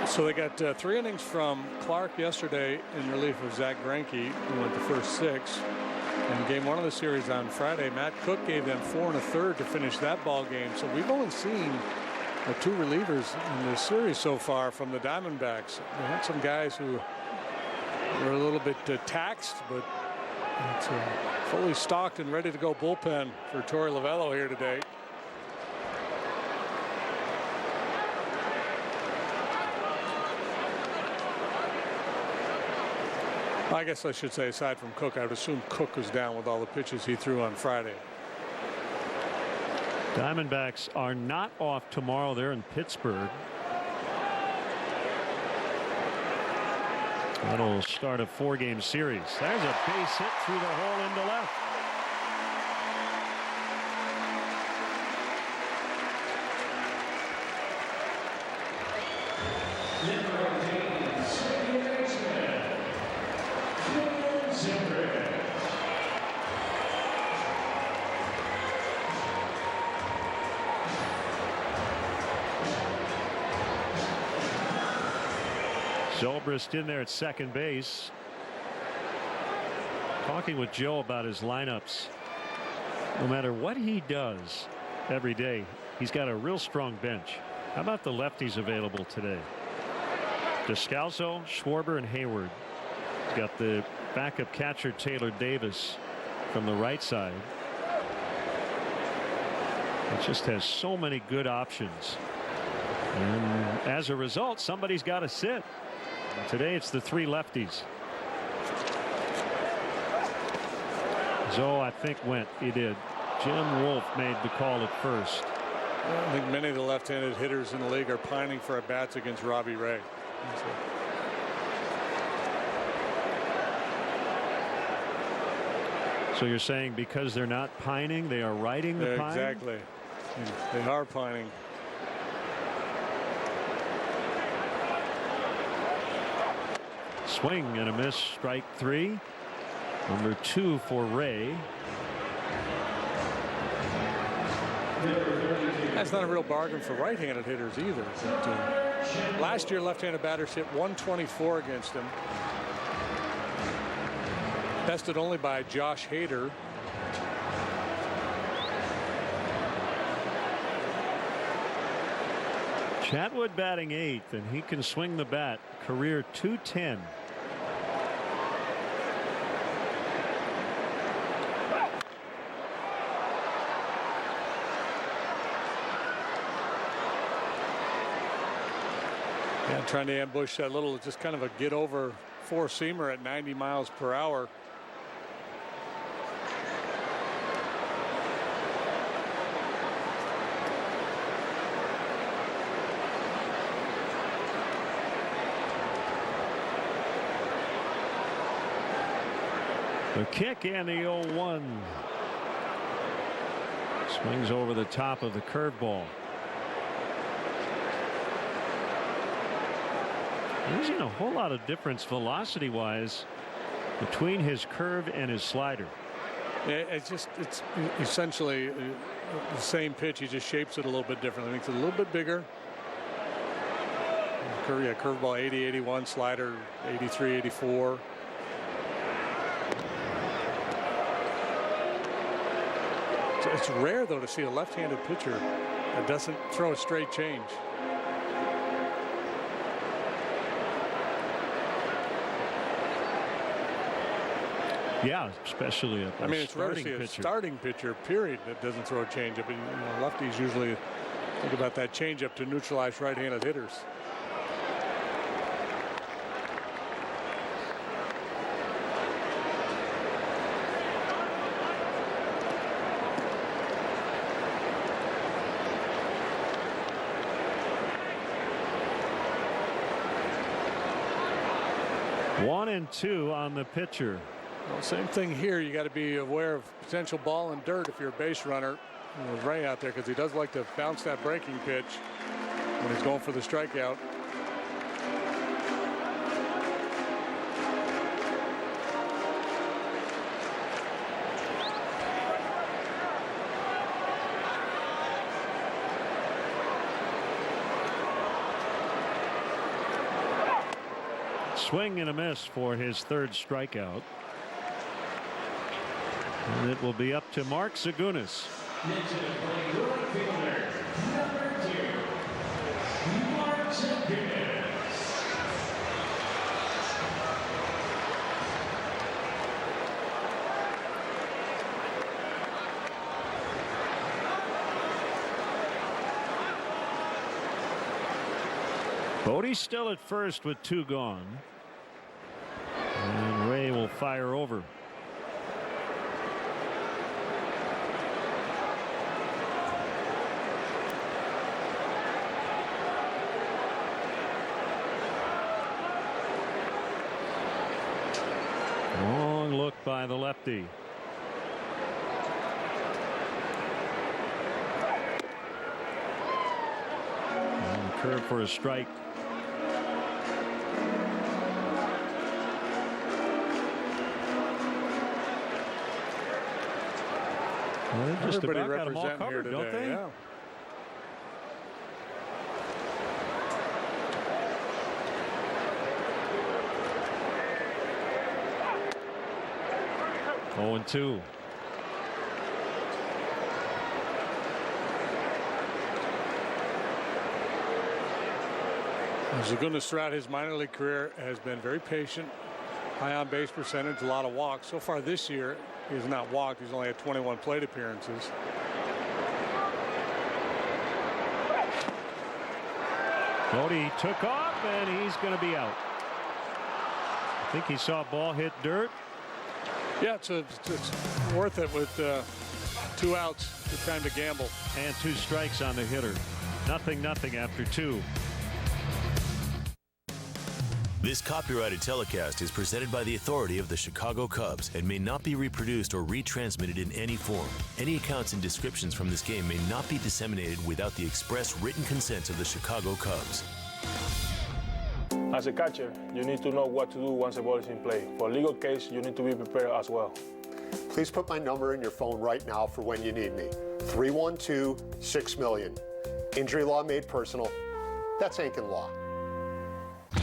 Speaker 19: So they got 3 innings from Clark yesterday in relief of Zach Greinke, who went the first 6. In game 1 of the series on Friday, Matt Cook gave them 4 1/3 to finish that ball game. So we've only seen 2 relievers in this series so far from the Diamondbacks. They had some guys who were a little bit taxed, but it's fully stocked and ready to go bullpen for Torey Lovullo here today. I guess I should say, aside from Cook, I would assume Cook was down with all the pitches he threw on Friday.
Speaker 8: Diamondbacks are not off tomorrow. They're in Pittsburgh. That'll start a 4-game series. There's a base hit through the hole into left. Zobrist in there at second base. Talking with Joe about his lineups. No matter what he does every day, he's got a real strong bench. How about the lefties available today? Descalso, Schwarber, and Hayward. He's got the backup catcher Taylor Davis from the right side. It just has so many good options. And as a result, somebody's got to sit. And today it's the 3 lefties. Zoe, I think, went. He did. Jim Wolf made the call at first.
Speaker 19: I think many of the left-handed hitters in the league are pining for at-bats against Robbie Ray.
Speaker 8: So you're saying because they're not pining, they are riding the pine?
Speaker 19: Exactly. They are pining.
Speaker 8: Swing and a miss, strike 3. Number 2 for Ray.
Speaker 19: That's not a real bargain for right-handed hitters either. But, last year, left-handed batters hit 124 against him. Bested only by Josh Hader.
Speaker 8: Chatwood batting 8th, and he can swing the bat. Career .210.
Speaker 19: Yeah, trying to ambush that little, just kind of a get over 4-seamer at 90 miles per hour.
Speaker 8: The kick and the 0-1. Swings over the top of the curveball. There isn't a whole lot of difference velocity wise between his curve and his slider.
Speaker 19: It's essentially the same pitch. He just shapes it a little bit differently. Makes it a little bit bigger. Curveball 80, 81, slider 83, 84. It's rare though to see a left-handed pitcher that doesn't throw a straight change.
Speaker 8: Yeah, especially a
Speaker 19: it's rare to see a starting pitcher, period, that doesn't throw a changeup. Lefties usually think about that changeup to neutralize right-handed hitters.
Speaker 8: One and two on the pitcher.
Speaker 19: Well, same thing here. You got to be aware of potential ball and dirt if you're a base runner. With Ray out there, because he does like to bounce that breaking pitch when he's going for the strikeout.
Speaker 8: Swing and a miss for his third strikeout. And it will be up to Mark Zagunis. Bodie's still at first with two gone. And Ray will fire over. Long look by the lefty. And curve for a strike. Well, they just
Speaker 19: everybody
Speaker 8: about got them all
Speaker 19: representing
Speaker 8: covered,
Speaker 19: here
Speaker 8: don't
Speaker 19: today.
Speaker 8: they?
Speaker 19: Yeah.
Speaker 8: Oh, and 2.
Speaker 19: Zagunis throughout his minor league career has been very patient, high on base percentage, a lot of walks. So far this year, he has not walked. He's only had 21 plate appearances.
Speaker 8: Bodie took off, and he's going to be out. I think he saw a ball hit dirt.
Speaker 19: Yeah, it's worth it with 2 outs. Good time to gamble.
Speaker 8: And 2 strikes on the hitter. 0-0 after 2.
Speaker 1: This copyrighted telecast is presented by the authority of the Chicago Cubs and may not be reproduced or retransmitted in any form. Any accounts and descriptions from this game may not be disseminated without the express written consent of the Chicago Cubs.
Speaker 3: As a catcher, you need to know what to do once the ball is in play. For a legal case, you need to be prepared as well.
Speaker 4: Please put my number in your phone right now for when you need me. 312-6-million. Injury law made personal. That's Incan law.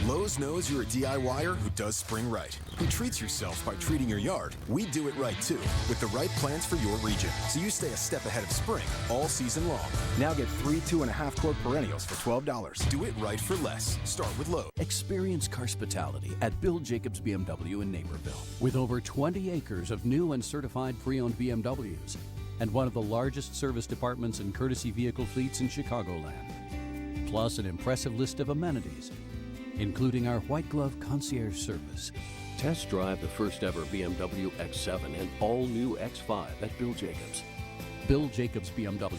Speaker 31: Lowe's knows you're a DIYer who does spring right, who treats yourself by treating your yard. We do it right too, with the right plants for your region, so you stay a step ahead of spring all season long. Now get 3 2.5-quart perennials for $12. Do it right for less. Start with Lowe's.
Speaker 9: Experience Carspitality at Bill Jacobs BMW in Naperville, with over 20 acres of new and certified pre-owned BMWs, and one of the largest service departments and courtesy vehicle fleets in Chicagoland, plus an impressive list of amenities, including our white glove concierge service. Test drive the first ever BMW X7 and all new X5 at Bill Jacobs. Bill Jacobs BMW.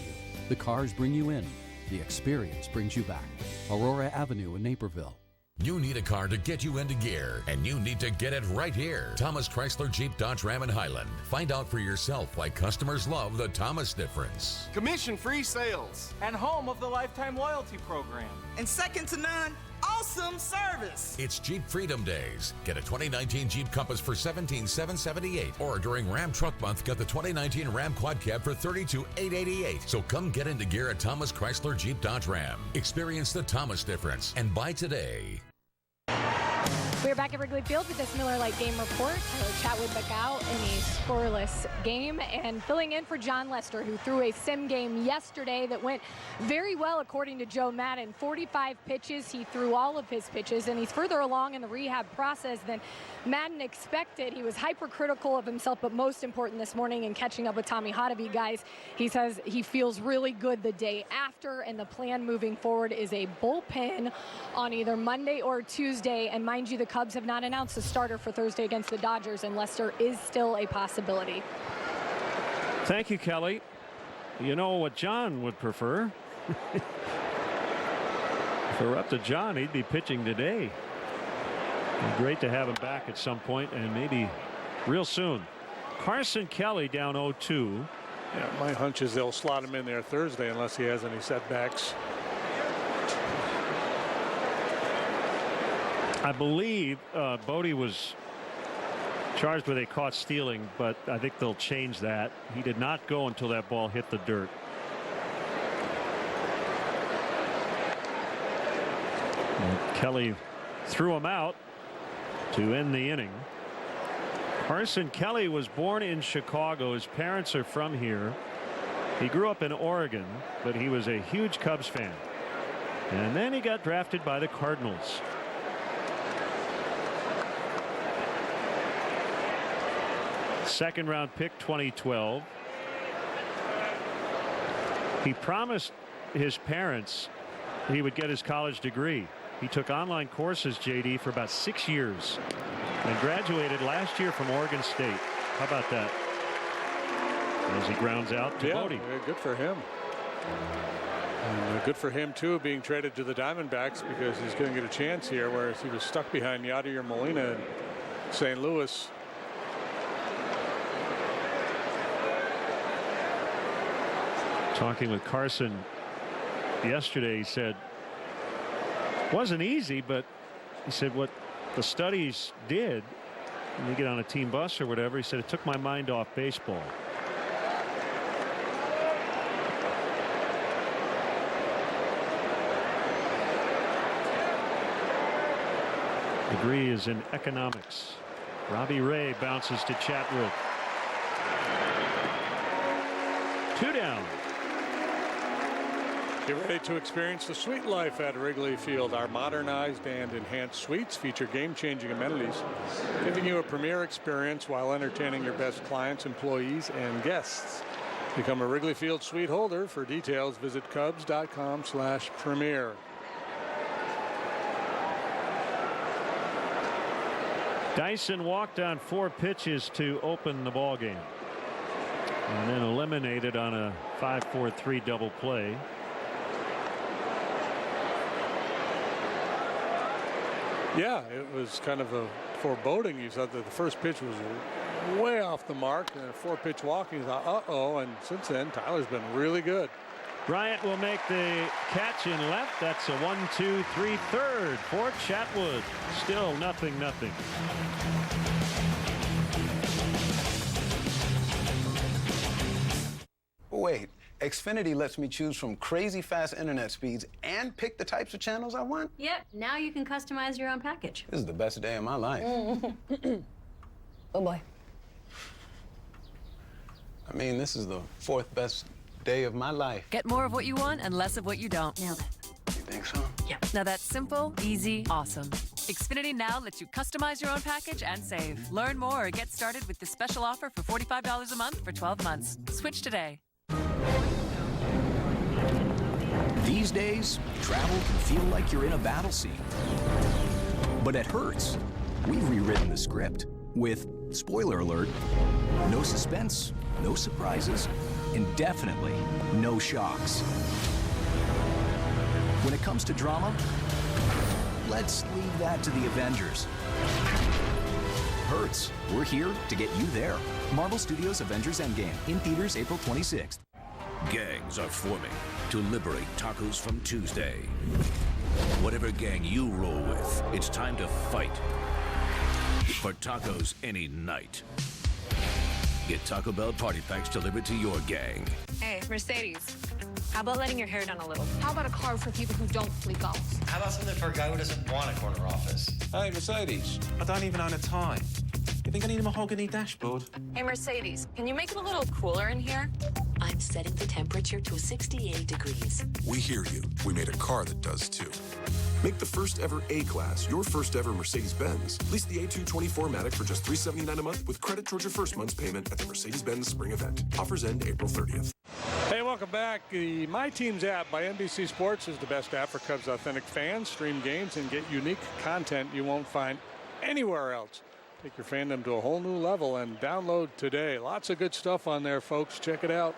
Speaker 9: The cars bring you in. The experience brings you back. Aurora Avenue in Naperville.
Speaker 10: You need a car to get you into gear, and you need to get it right here. Thomas Chrysler Jeep Dodge Ram in Highland. Find out for yourself why customers love the Thomas difference.
Speaker 12: Commission-free sales. And home of the Lifetime Loyalty Program. And second to none, awesome service.
Speaker 10: It's Jeep Freedom Days. Get a 2019 Jeep Compass for $17,778. Or during Ram Truck Month, get the 2019 Ram Quad Cab for $32,888. So come get into gear at Thomas Chrysler Jeep Dodge Ram. Experience the Thomas difference and buy today.
Speaker 2: We're back at Wrigley Field with this Miller Lite game report. Tyler Chatwood back out in a scoreless game and filling in for John Lester, who threw a sim game yesterday that went very well according to Joe Madden. 45 pitches, he threw all of his pitches, and he's further along in the rehab process than Madden expected. He was hypercritical of himself, but most important this morning in catching up with Tommy Hotovy, guys, he says he feels really good the day after, and the plan moving forward is a bullpen on either Monday or Tuesday. And mind you, the Cubs have not announced a starter for Thursday against the Dodgers, and Lester is still a possibility.
Speaker 8: Thank you, Kelly. You know what John would prefer? If it were up to John, he'd be pitching today. It'd be great to have him back at some point, and maybe real soon. Carson Kelly down 0-2.
Speaker 19: Yeah, my hunch is they'll slot him in there Thursday unless he has any setbacks.
Speaker 8: I believe Bodie was charged with a caught stealing, but I think they'll change that. He did not go until that ball hit the dirt. And Kelly threw him out to end the inning. Carson Kelly was born in Chicago. His parents are from here. He grew up in Oregon, but he was a huge Cubs fan. And then he got drafted by the Cardinals. Second round pick 2012. He promised his parents he would get his college degree. He took online courses, JD, for about 6 years and graduated last year from Oregon State. How about that? As he grounds out to Bodie.
Speaker 19: Yeah, good for him. And good for him too, being traded to the Diamondbacks, because he's going to get a chance here, whereas he was stuck behind Yadier Molina in St. Louis.
Speaker 8: Talking with Carson yesterday, he said it wasn't easy, but he said what the studies did when you get on a team bus or whatever, he said it took my mind off baseball. Degree is in economics. Robbie Ray bounces to Chatwood. 2 down.
Speaker 19: Get ready to experience the suite life at Wrigley Field. Our modernized and enhanced suites feature game-changing amenities, giving you a premier experience while entertaining your best clients, employees, and guests. Become a Wrigley Field suite holder. For details, visit Cubs.com/premier.
Speaker 8: Dyson walked on 4 pitches to open the ball game, and then eliminated on a 5-4-3 double play.
Speaker 19: Yeah, it was kind of a foreboding. You thought that the first pitch was way off the mark, and a 4-pitch walk. You thought, uh-oh, and since then, Tyler's been really good.
Speaker 8: Bryant will make the catch in left. That's a 1-2-3 third for Chatwood. Still 0-0.
Speaker 27: Wait, Xfinity lets me choose from crazy fast internet speeds and pick the types of channels I want?
Speaker 5: Yep, now you can customize your own package.
Speaker 27: This is the best day of my life.
Speaker 5: Oh boy.
Speaker 27: I mean, this is the 4th best day of my life.
Speaker 31: Get more of what you want and less of what you don't.
Speaker 5: Nailed it.
Speaker 27: You think so?
Speaker 31: Yep. Now that's simple, easy, awesome. Xfinity Now lets you customize your own package and save. Learn more or get started with this special offer for $45 a month for 12 months. Switch today.
Speaker 6: These days, travel can feel like you're in a battle scene. But at Hertz, we've rewritten the script with, spoiler alert, no suspense, no surprises, and definitely no shocks. When it comes to drama, let's leave that to the Avengers. Hertz, we're here to get you there. Marvel Studios' Avengers Endgame, in theaters April 26th.
Speaker 13: Gangs are forming to liberate tacos from Tuesday. Whatever gang you roll with, it's time to fight for tacos any night. Get Taco Bell party packs delivered to your gang.
Speaker 28: Hey, Mercedes, how about letting your hair down a little?
Speaker 22: How about a car for people who don't play golf?
Speaker 14: How about something for a guy who doesn't want a corner office?
Speaker 7: Hey, Mercedes, I don't even own a tie. You think I need a mahogany dashboard?
Speaker 11: Hey, Mercedes, can you make it a little cooler in here? I'm setting the temperature to 68 degrees.
Speaker 31: We hear you. We made a car that does too. Make the first ever A-Class your first ever Mercedes-Benz. Lease the A224 Matic for just $379 a month with credit towards your first month's payment at the Mercedes-Benz Spring Event. Offers end April 30th.
Speaker 19: Hey, welcome back. The My Teams app by NBC Sports is the best app for Cubs authentic fans. Stream games and get unique content you won't find anywhere else. Take your fandom to a whole new level and download today. Lots of good stuff on there, folks. Check it out.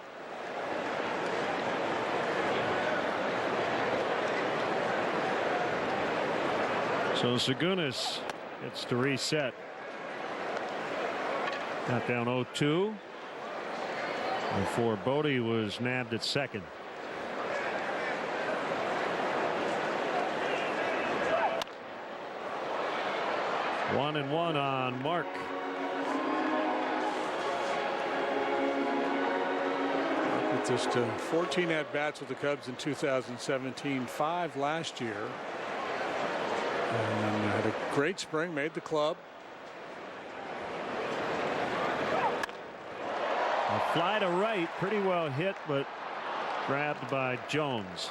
Speaker 8: So Segunis gets to reset. Got down 0-2. Before Bodie was nabbed at second. One and one on Mark.
Speaker 19: With just 14 at-bats with the Cubs in 2017, 5 last year. And had a great spring, made the club.
Speaker 8: A fly to right, pretty well hit, but grabbed by Jones.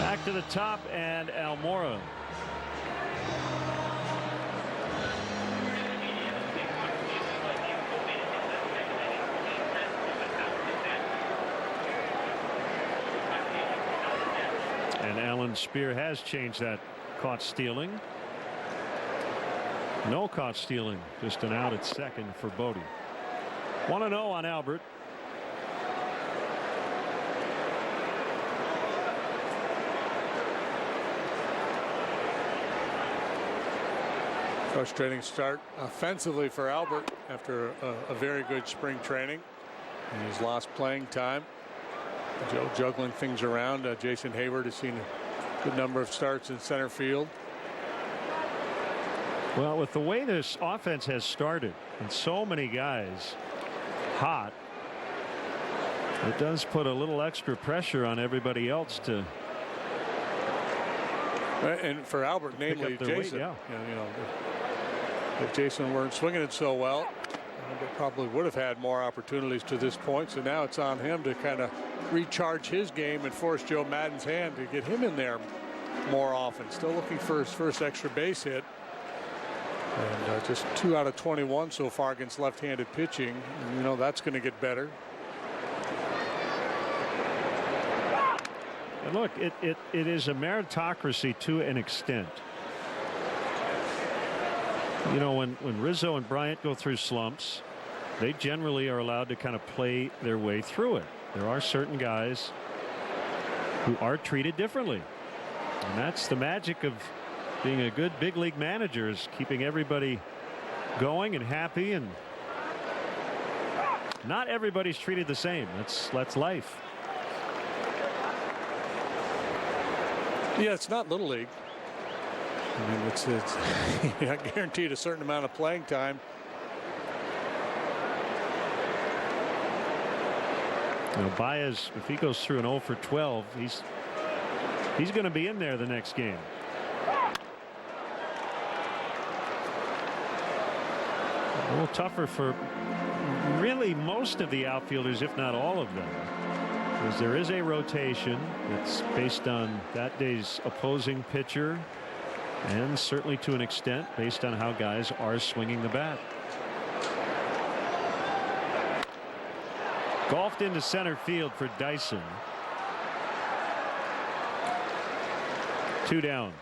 Speaker 8: Back to the top and Almora. And Alan Spear has changed that. Caught stealing. No caught stealing. Just an out at second for Bodie. 1-0 on Albert.
Speaker 19: Frustrating start offensively for Albert after a very good spring training. And he's lost playing time. Joe juggling things around. Jason Hayward has seen a good number of starts in center field.
Speaker 8: Well, with the way this offense has started and so many guys hot, it does put a little extra pressure on everybody else to.
Speaker 19: And for Albert, namely Jason,
Speaker 8: weight, yeah.
Speaker 19: you know, if Jason weren't swinging it so well, they probably would have had more opportunities to this point. So now it's on him to kind of recharge his game and force Joe Maddon's hand to get him in there more often. Still looking for his first extra base hit. And just 2 out of 21 so far against left-handed pitching. And, you know, that's going to get better.
Speaker 8: And look, it is a meritocracy to an extent. You know, when Rizzo and Bryant go through slumps, they generally are allowed to kind of play their way through it. There are certain guys who are treated differently. And that's the magic of being a good big league manager, is keeping everybody going and happy, and not everybody's treated the same. That's life.
Speaker 19: Yeah, it's not Little League. I mean, it's you're not guaranteed a certain amount of playing time.
Speaker 8: You know, Baez, if he goes through an 0 for 12, he's going to be in there the next game. A little tougher for really most of the outfielders, if not all of them, because there is a rotation that's based on that day's opposing pitcher, and certainly to an extent based on how guys are swinging the bat. Golfed into center field for Dyson. 2 down.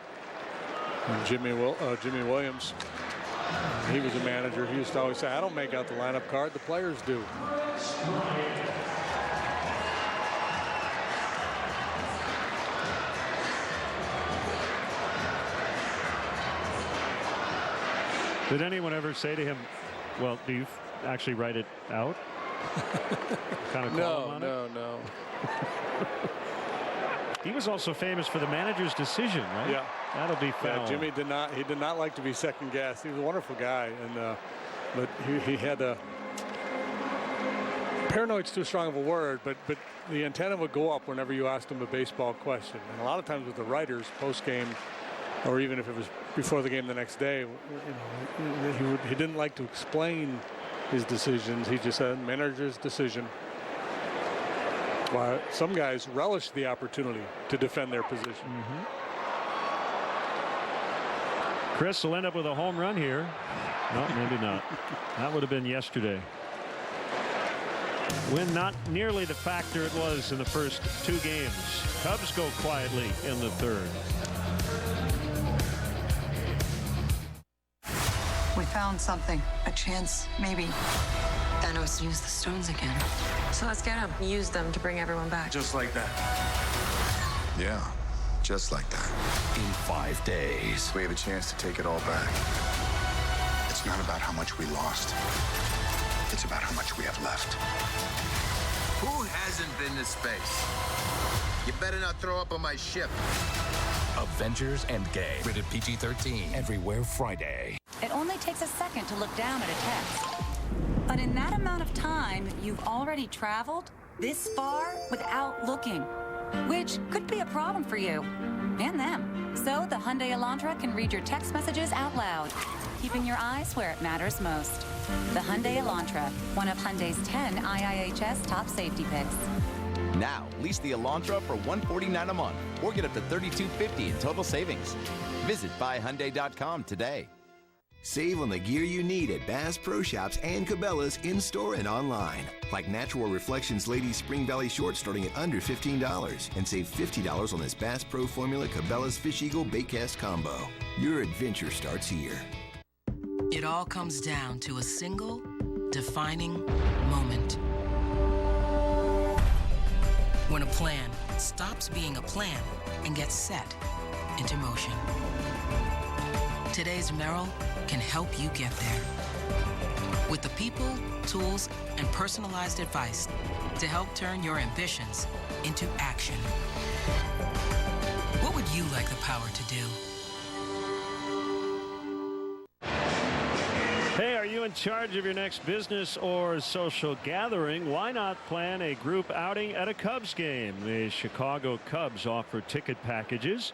Speaker 19: And Jimmy Williams, he was a manager. He used to always say, I don't make out the lineup card, the players do.
Speaker 8: Did anyone ever say to him, well, do you actually write it out? Kind of call him on
Speaker 19: no.
Speaker 8: He was also famous for the manager's decision, right?
Speaker 19: Yeah.
Speaker 8: That'll be foul.
Speaker 19: Yeah, Jimmy did not like to be second guessed. He was a wonderful guy, and but he had a paranoid's too strong of a word, but the antenna would go up whenever you asked him a baseball question. And a lot of times with the writers post game, or even if it was before the game the next day, he didn't like to explain his decisions. He just said manager's decision. While some guys relish the opportunity to defend their position.
Speaker 8: Chris will end up with a home run here. No, maybe not. That would have been yesterday. Win not nearly the factor it was in the first 2 games. Cubs go quietly in the 3rd.
Speaker 14: We found something. A chance, maybe.
Speaker 11: Thanos used the stones again. So let's get them. Use them to bring everyone back.
Speaker 7: Just like that.
Speaker 29: Yeah, just like that.
Speaker 13: In 5 days.
Speaker 29: We have a chance to take it all back. It's not about how much we lost. It's about how much we have left.
Speaker 15: Who hasn't been to space? You better not throw up on my ship.
Speaker 13: Avengers Endgame. Rated PG-13. Everywhere Friday.
Speaker 16: It only takes a second to look down at a text. But in that amount of time, you've already traveled this far without looking, which could be a problem for you and them. So the Hyundai Elantra can read your text messages out loud, keeping your eyes where it matters most. The Hyundai Elantra, one of Hyundai's 10 IIHS top safety picks.
Speaker 17: Now, lease the Elantra for $149 a month or get up to $3,250 in total savings. Visit buyhyundai.com today.
Speaker 18: Save on the gear you need at Bass Pro Shops and Cabela's in-store and online. Like Natural Reflections Ladies Spring Valley Shorts starting at under $15. And save $50 on this Bass Pro Formula Cabela's Fish Eagle Baitcast Combo. Your adventure starts here.
Speaker 20: It all comes down to a single, defining moment. When a plan stops being a plan and gets set into motion. Today's Merrill can help you get there. With the people, tools, and personalized advice to help turn your ambitions into action. What would you like the power to do?
Speaker 8: Hey, are you in charge of your next business or social gathering? Why not plan a group outing at a Cubs game? The Chicago Cubs offer ticket packages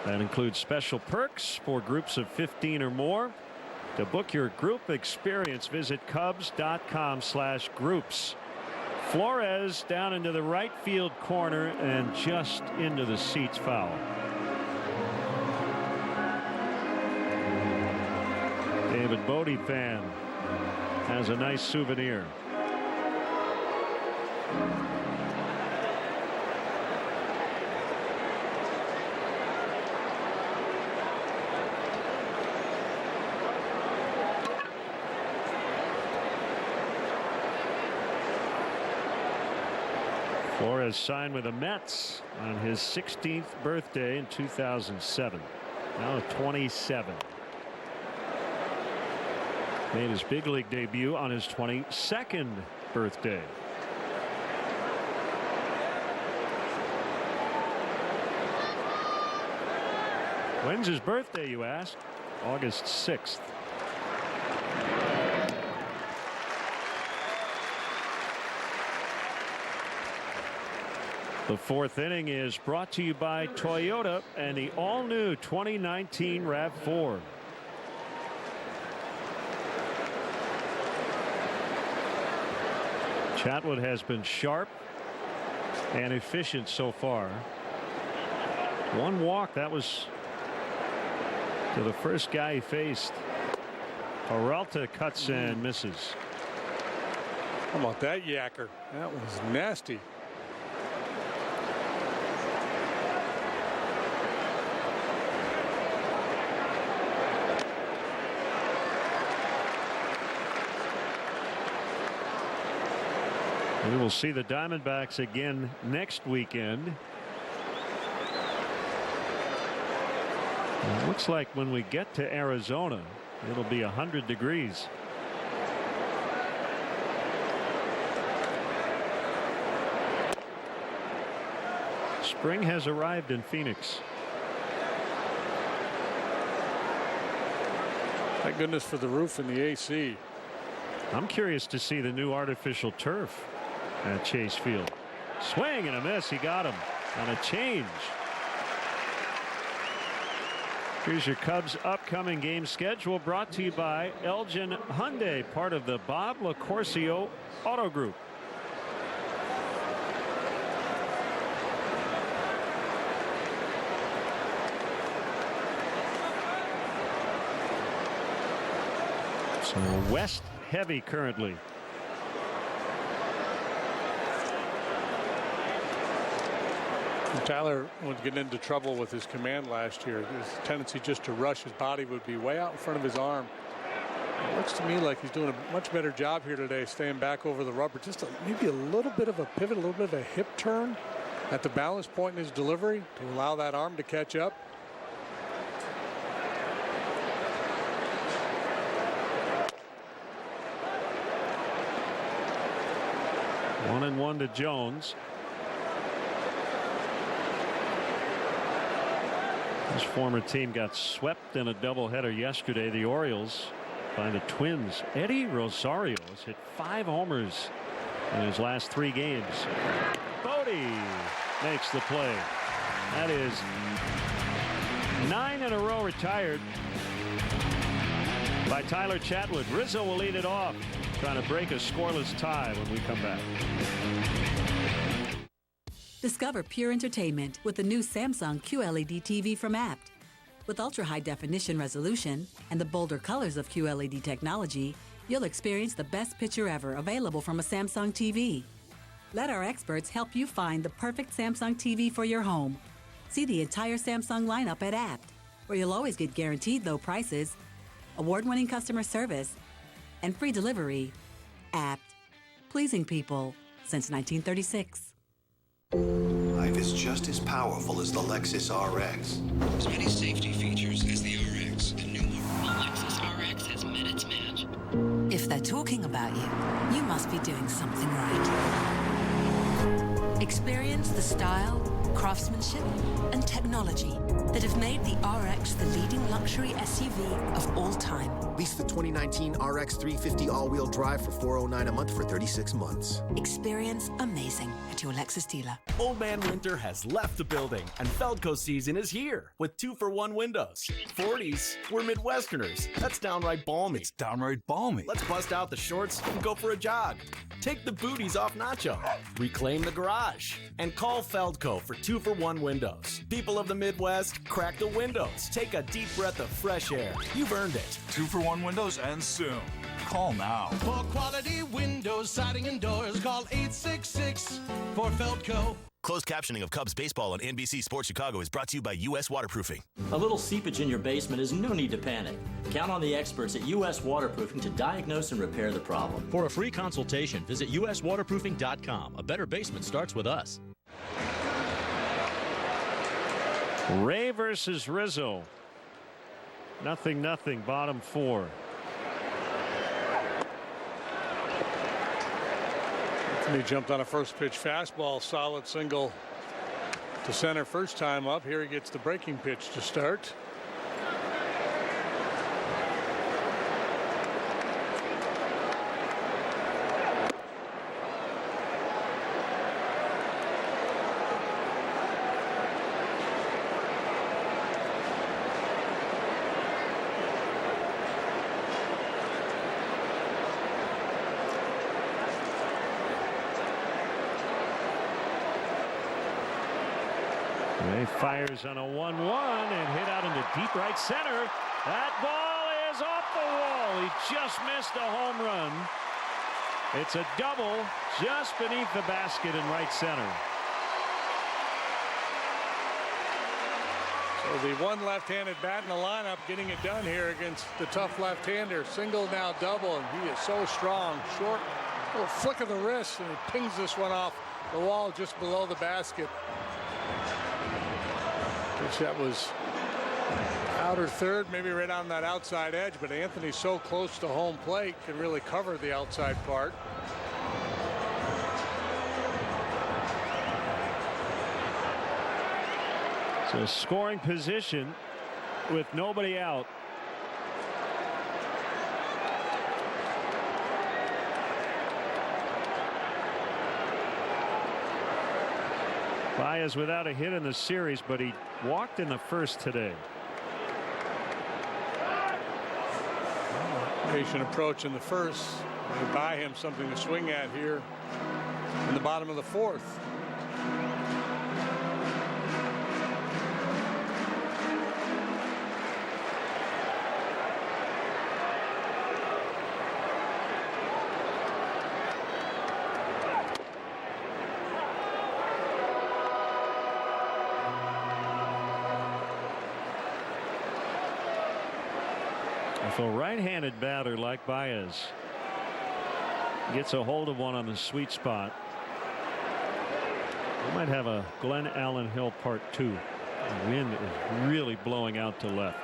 Speaker 8: that include special perks for groups of 15 or more. To book your group experience, visit Cubs.com/groups. Flores down into the right field corner and just into the seats foul. David Bodie fan has a nice souvenir. Flores signed with the Mets on his 16th birthday in 2007. Now 27. Made his big league debut on his 22nd birthday. When's his birthday, you ask? August 6th. The 4th inning is brought to you by Toyota and the all-new 2019 RAV4. Chatwood has been sharp and efficient so far. One walk, that was to the first guy he faced. Peralta cuts and misses.
Speaker 19: How about that yacker? That was nasty.
Speaker 8: We will see the Diamondbacks again next weekend. It looks like when we get to Arizona, it'll be 100 degrees. Spring has arrived in Phoenix.
Speaker 19: Thank goodness for the roof and the AC.
Speaker 8: I'm curious to see the new artificial turf at Chase Field. Swing and a miss. He got him on a change. Here's your Cubs upcoming game schedule, brought to you by Elgin Hyundai, part of the Bob LaCourcio Auto Group. So west heavy currently.
Speaker 19: Tyler was getting into trouble with his command last year. His tendency just to rush, his body would be way out in front of his arm. It looks to me like he's doing a much better job here today, staying back over the rubber. Just maybe a little bit of a pivot, a little bit of a hip turn at the balance point in his delivery to allow that arm to catch up.
Speaker 8: One and one to Jones. His former team got swept in a doubleheader yesterday, the Orioles, by the Twins. Eddie Rosario has hit 5 homers in his last 3 games. Bodie makes the play. That is 9 in a row retired by Tyler Chatwood. Rizzo will lead it off, trying to break a scoreless tie when we come back.
Speaker 1: Discover pure entertainment with the new Samsung QLED TV from Apt. With ultra-high definition resolution and the bolder colors of QLED technology, you'll experience the best picture ever available from a Samsung TV. Let our experts help you find the perfect Samsung TV for your home. See the entire Samsung lineup at Apt, where you'll always get guaranteed low prices, award-winning customer service, and free delivery. Apt. Pleasing people since 1936.
Speaker 3: Life is just as powerful as the Lexus RX. As many safety features as the RX, and new Lexus RX has met its match.
Speaker 31: If they're talking about you, you must be doing something right. Experience the style, craftsmanship, and technology that have made the RX the leading luxury SUV of all time. Lease the 2019 RX 350 all-wheel drive for $409 a month for 36 months. Experience amazing at your Lexus dealer.
Speaker 4: Old Man Winter has left the building, and Feldco season is here with 2-for-1 windows. 40s, we're Midwesterners. That's downright balmy. It's downright balmy. Let's bust out the shorts and go for a jog. Take the booties off Nacho. Reclaim the garage. And call Feldco for 2-for-1 windows. People of the Midwest, crack the windows. Take a deep breath of fresh air. You've earned it.
Speaker 9: 2-for-1 windows and soon. Call now.
Speaker 12: For quality windows, siding, and doors, call 866 for Feldco.
Speaker 21: Closed captioning of Cubs baseball on NBC Sports Chicago is brought to you by U.S. Waterproofing.
Speaker 23: A little seepage in your basement is no need to panic. Count on the experts at U.S. Waterproofing to diagnose and repair the problem.
Speaker 24: For a free consultation, visit uswaterproofing.com. A better basement starts with us.
Speaker 8: Ray versus Rizzo. 0-0, bottom 4.
Speaker 19: He jumped on a first pitch fastball, solid single to center first time up. Here he gets the breaking pitch to start.
Speaker 8: Ray fires on a 1-1 and hit out into deep right center. That ball is off the wall. He just missed a home run. It's a double just beneath the basket in right center.
Speaker 19: So the one left-handed bat in the lineup getting it done here against the tough left-hander. Single, now double, and he is so strong. Short little flick of the wrist, and he pings this one off the wall just below the basket. Which that was outer third, maybe right on that outside edge, but Anthony's so close to home plate can really cover the outside part.
Speaker 8: So scoring position with nobody out. Baez without a hit in the series, but he walked in the first today.
Speaker 19: Patient approach in the first. They buy him something to swing at here in the bottom of the fourth.
Speaker 8: If a right-handed batter like Baez gets a hold of one on the sweet spot, we might have a Glenn Allen Hill Part 2. The wind is really blowing out to left.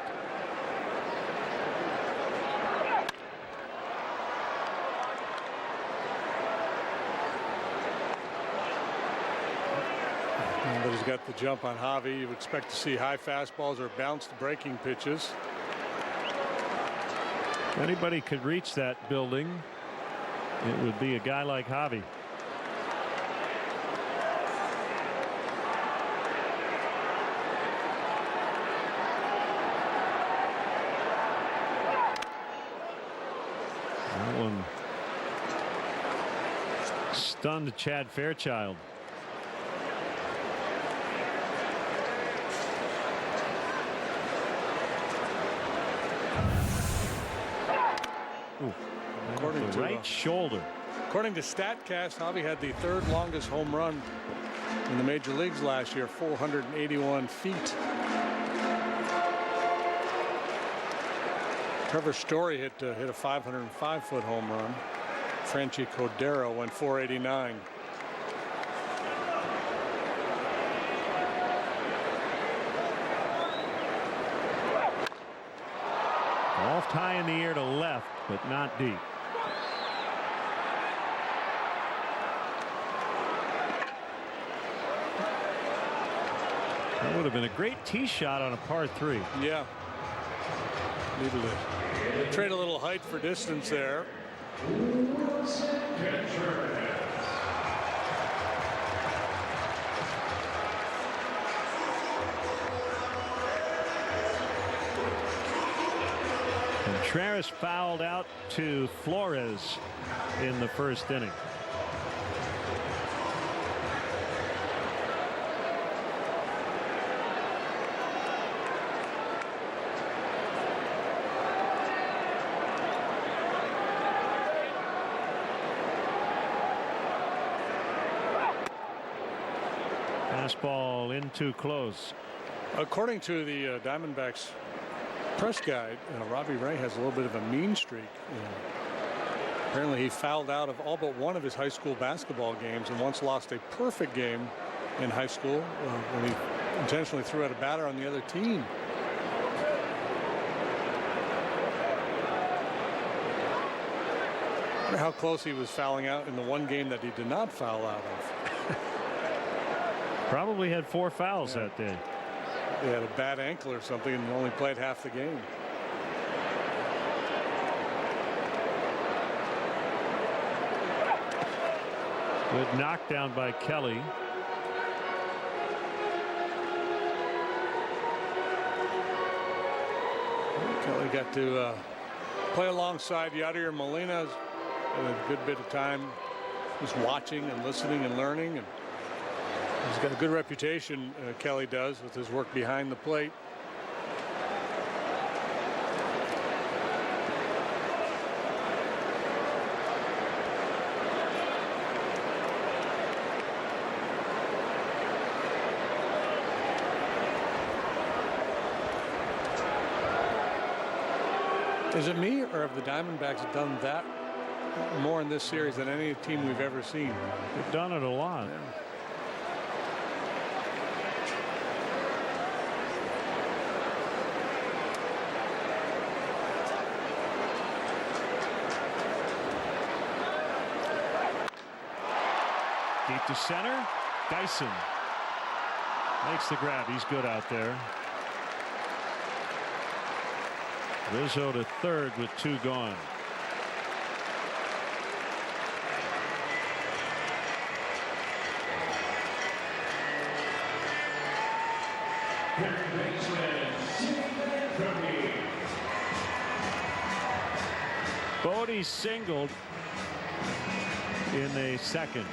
Speaker 19: But he's got the jump on Javi. You would expect to see high fastballs or bounced breaking pitches.
Speaker 8: If anybody could reach that building, it would be a guy like Javi. That one stunned Chad Fairchild.
Speaker 19: According to
Speaker 8: right shoulder.
Speaker 19: According to StatCast, Javi had the third longest home run in the major leagues last year, 481 feet. Trevor Story hit a 505-foot home run. Franchi Cordero went 489.
Speaker 8: Off high in the air to left, but not deep. That would have been a great tee shot on a par 3.
Speaker 19: Yeah. Needed to trade a little height for distance there.
Speaker 8: Contreras fouled out to Flores in the first inning. Fastball in too close.
Speaker 19: According to the Diamondbacks press guide, Robbie Ray has a little bit of a mean streak. Apparently he fouled out of all but one of his high school basketball games and once lost a perfect game in high school when he intentionally threw out a batter on the other team. I wonder how close he was fouling out in the one game that he did not foul out of.
Speaker 8: Probably had 4 fouls that day.
Speaker 19: He had a bad ankle or something and only played half the game.
Speaker 8: Good knockdown by Kelly.
Speaker 19: Kelly got to play alongside Yadier Molina in a good bit of time, just watching and listening and learning. And he's got a good reputation, Kelly does, with his work behind the plate. Is it me, or have the Diamondbacks done that more in this series than any team we've ever seen?
Speaker 8: They've done it a lot.
Speaker 19: Yeah.
Speaker 8: Deep to center. Dyson. Makes the grab. He's good out there. Rizzo to third with 2 gone. Bodie singled in the second.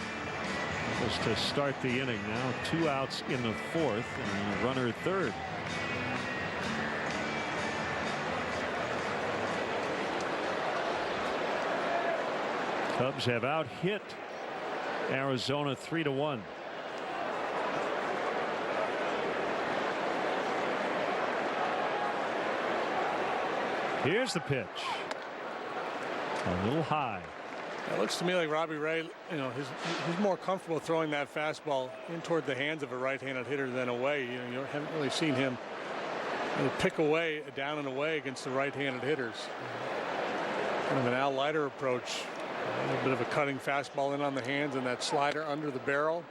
Speaker 8: Was to start the inning. Now 2 outs in the 4th and a runner at third. Cubs have out-hit Arizona 3-1. Here's the pitch. A little high.
Speaker 19: It looks to me like Robbie Ray, he's more comfortable throwing that fastball in toward the hands of a right-handed hitter than away. You haven't really seen him pick away, down and away against the right-handed hitters. Kind of an Al Leiter approach. A little bit of a cutting fastball in on the hands and that slider under the barrel.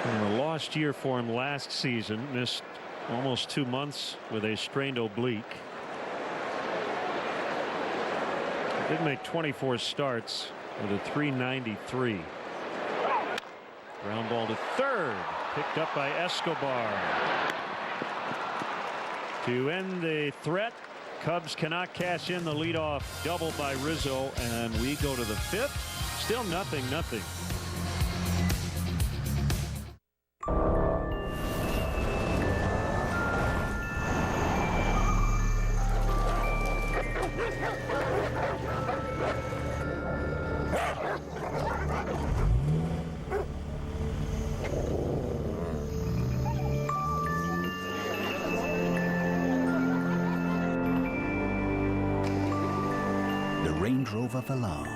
Speaker 8: And a lost year for him last season. Missed almost 2 months with a strained oblique. Did make 24 starts with a .393. Ground ball to third. Picked up by Escobar. To end the threat, Cubs cannot cash in the leadoff double by Rizzo, and we go to the 5th. Still 0-0.
Speaker 2: Range Rover Velar.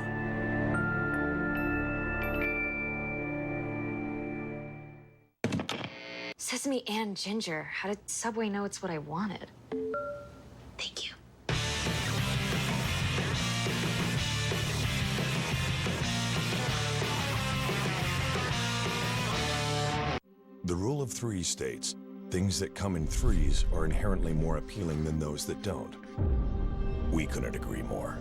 Speaker 5: Sesame and ginger. How did Subway know it's what I wanted? Thank you.
Speaker 31: The rule of 3 states, things that come in threes are inherently more appealing than those that don't. We couldn't agree more.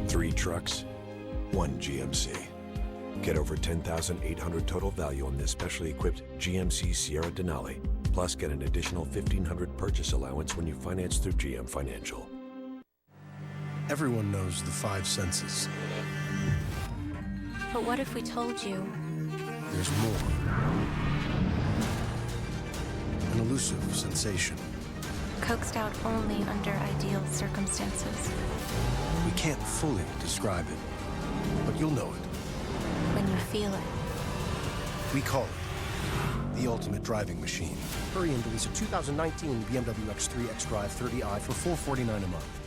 Speaker 31: Three trucks, 1 GMC. Get over $10,800 total value on this specially equipped GMC Sierra Denali. Plus, get an additional $1,500 purchase allowance when you finance through GM Financial.
Speaker 12: Everyone knows the 5 senses.
Speaker 6: But what if we told you?
Speaker 12: There's more. An elusive sensation.
Speaker 6: Coaxed out only under ideal circumstances.
Speaker 12: We can't fully describe it, but you'll know it.
Speaker 6: When you feel it.
Speaker 12: We call it the ultimate driving machine.
Speaker 10: Hurry and release a 2019 BMW X3 xDrive 30i for $449 a month.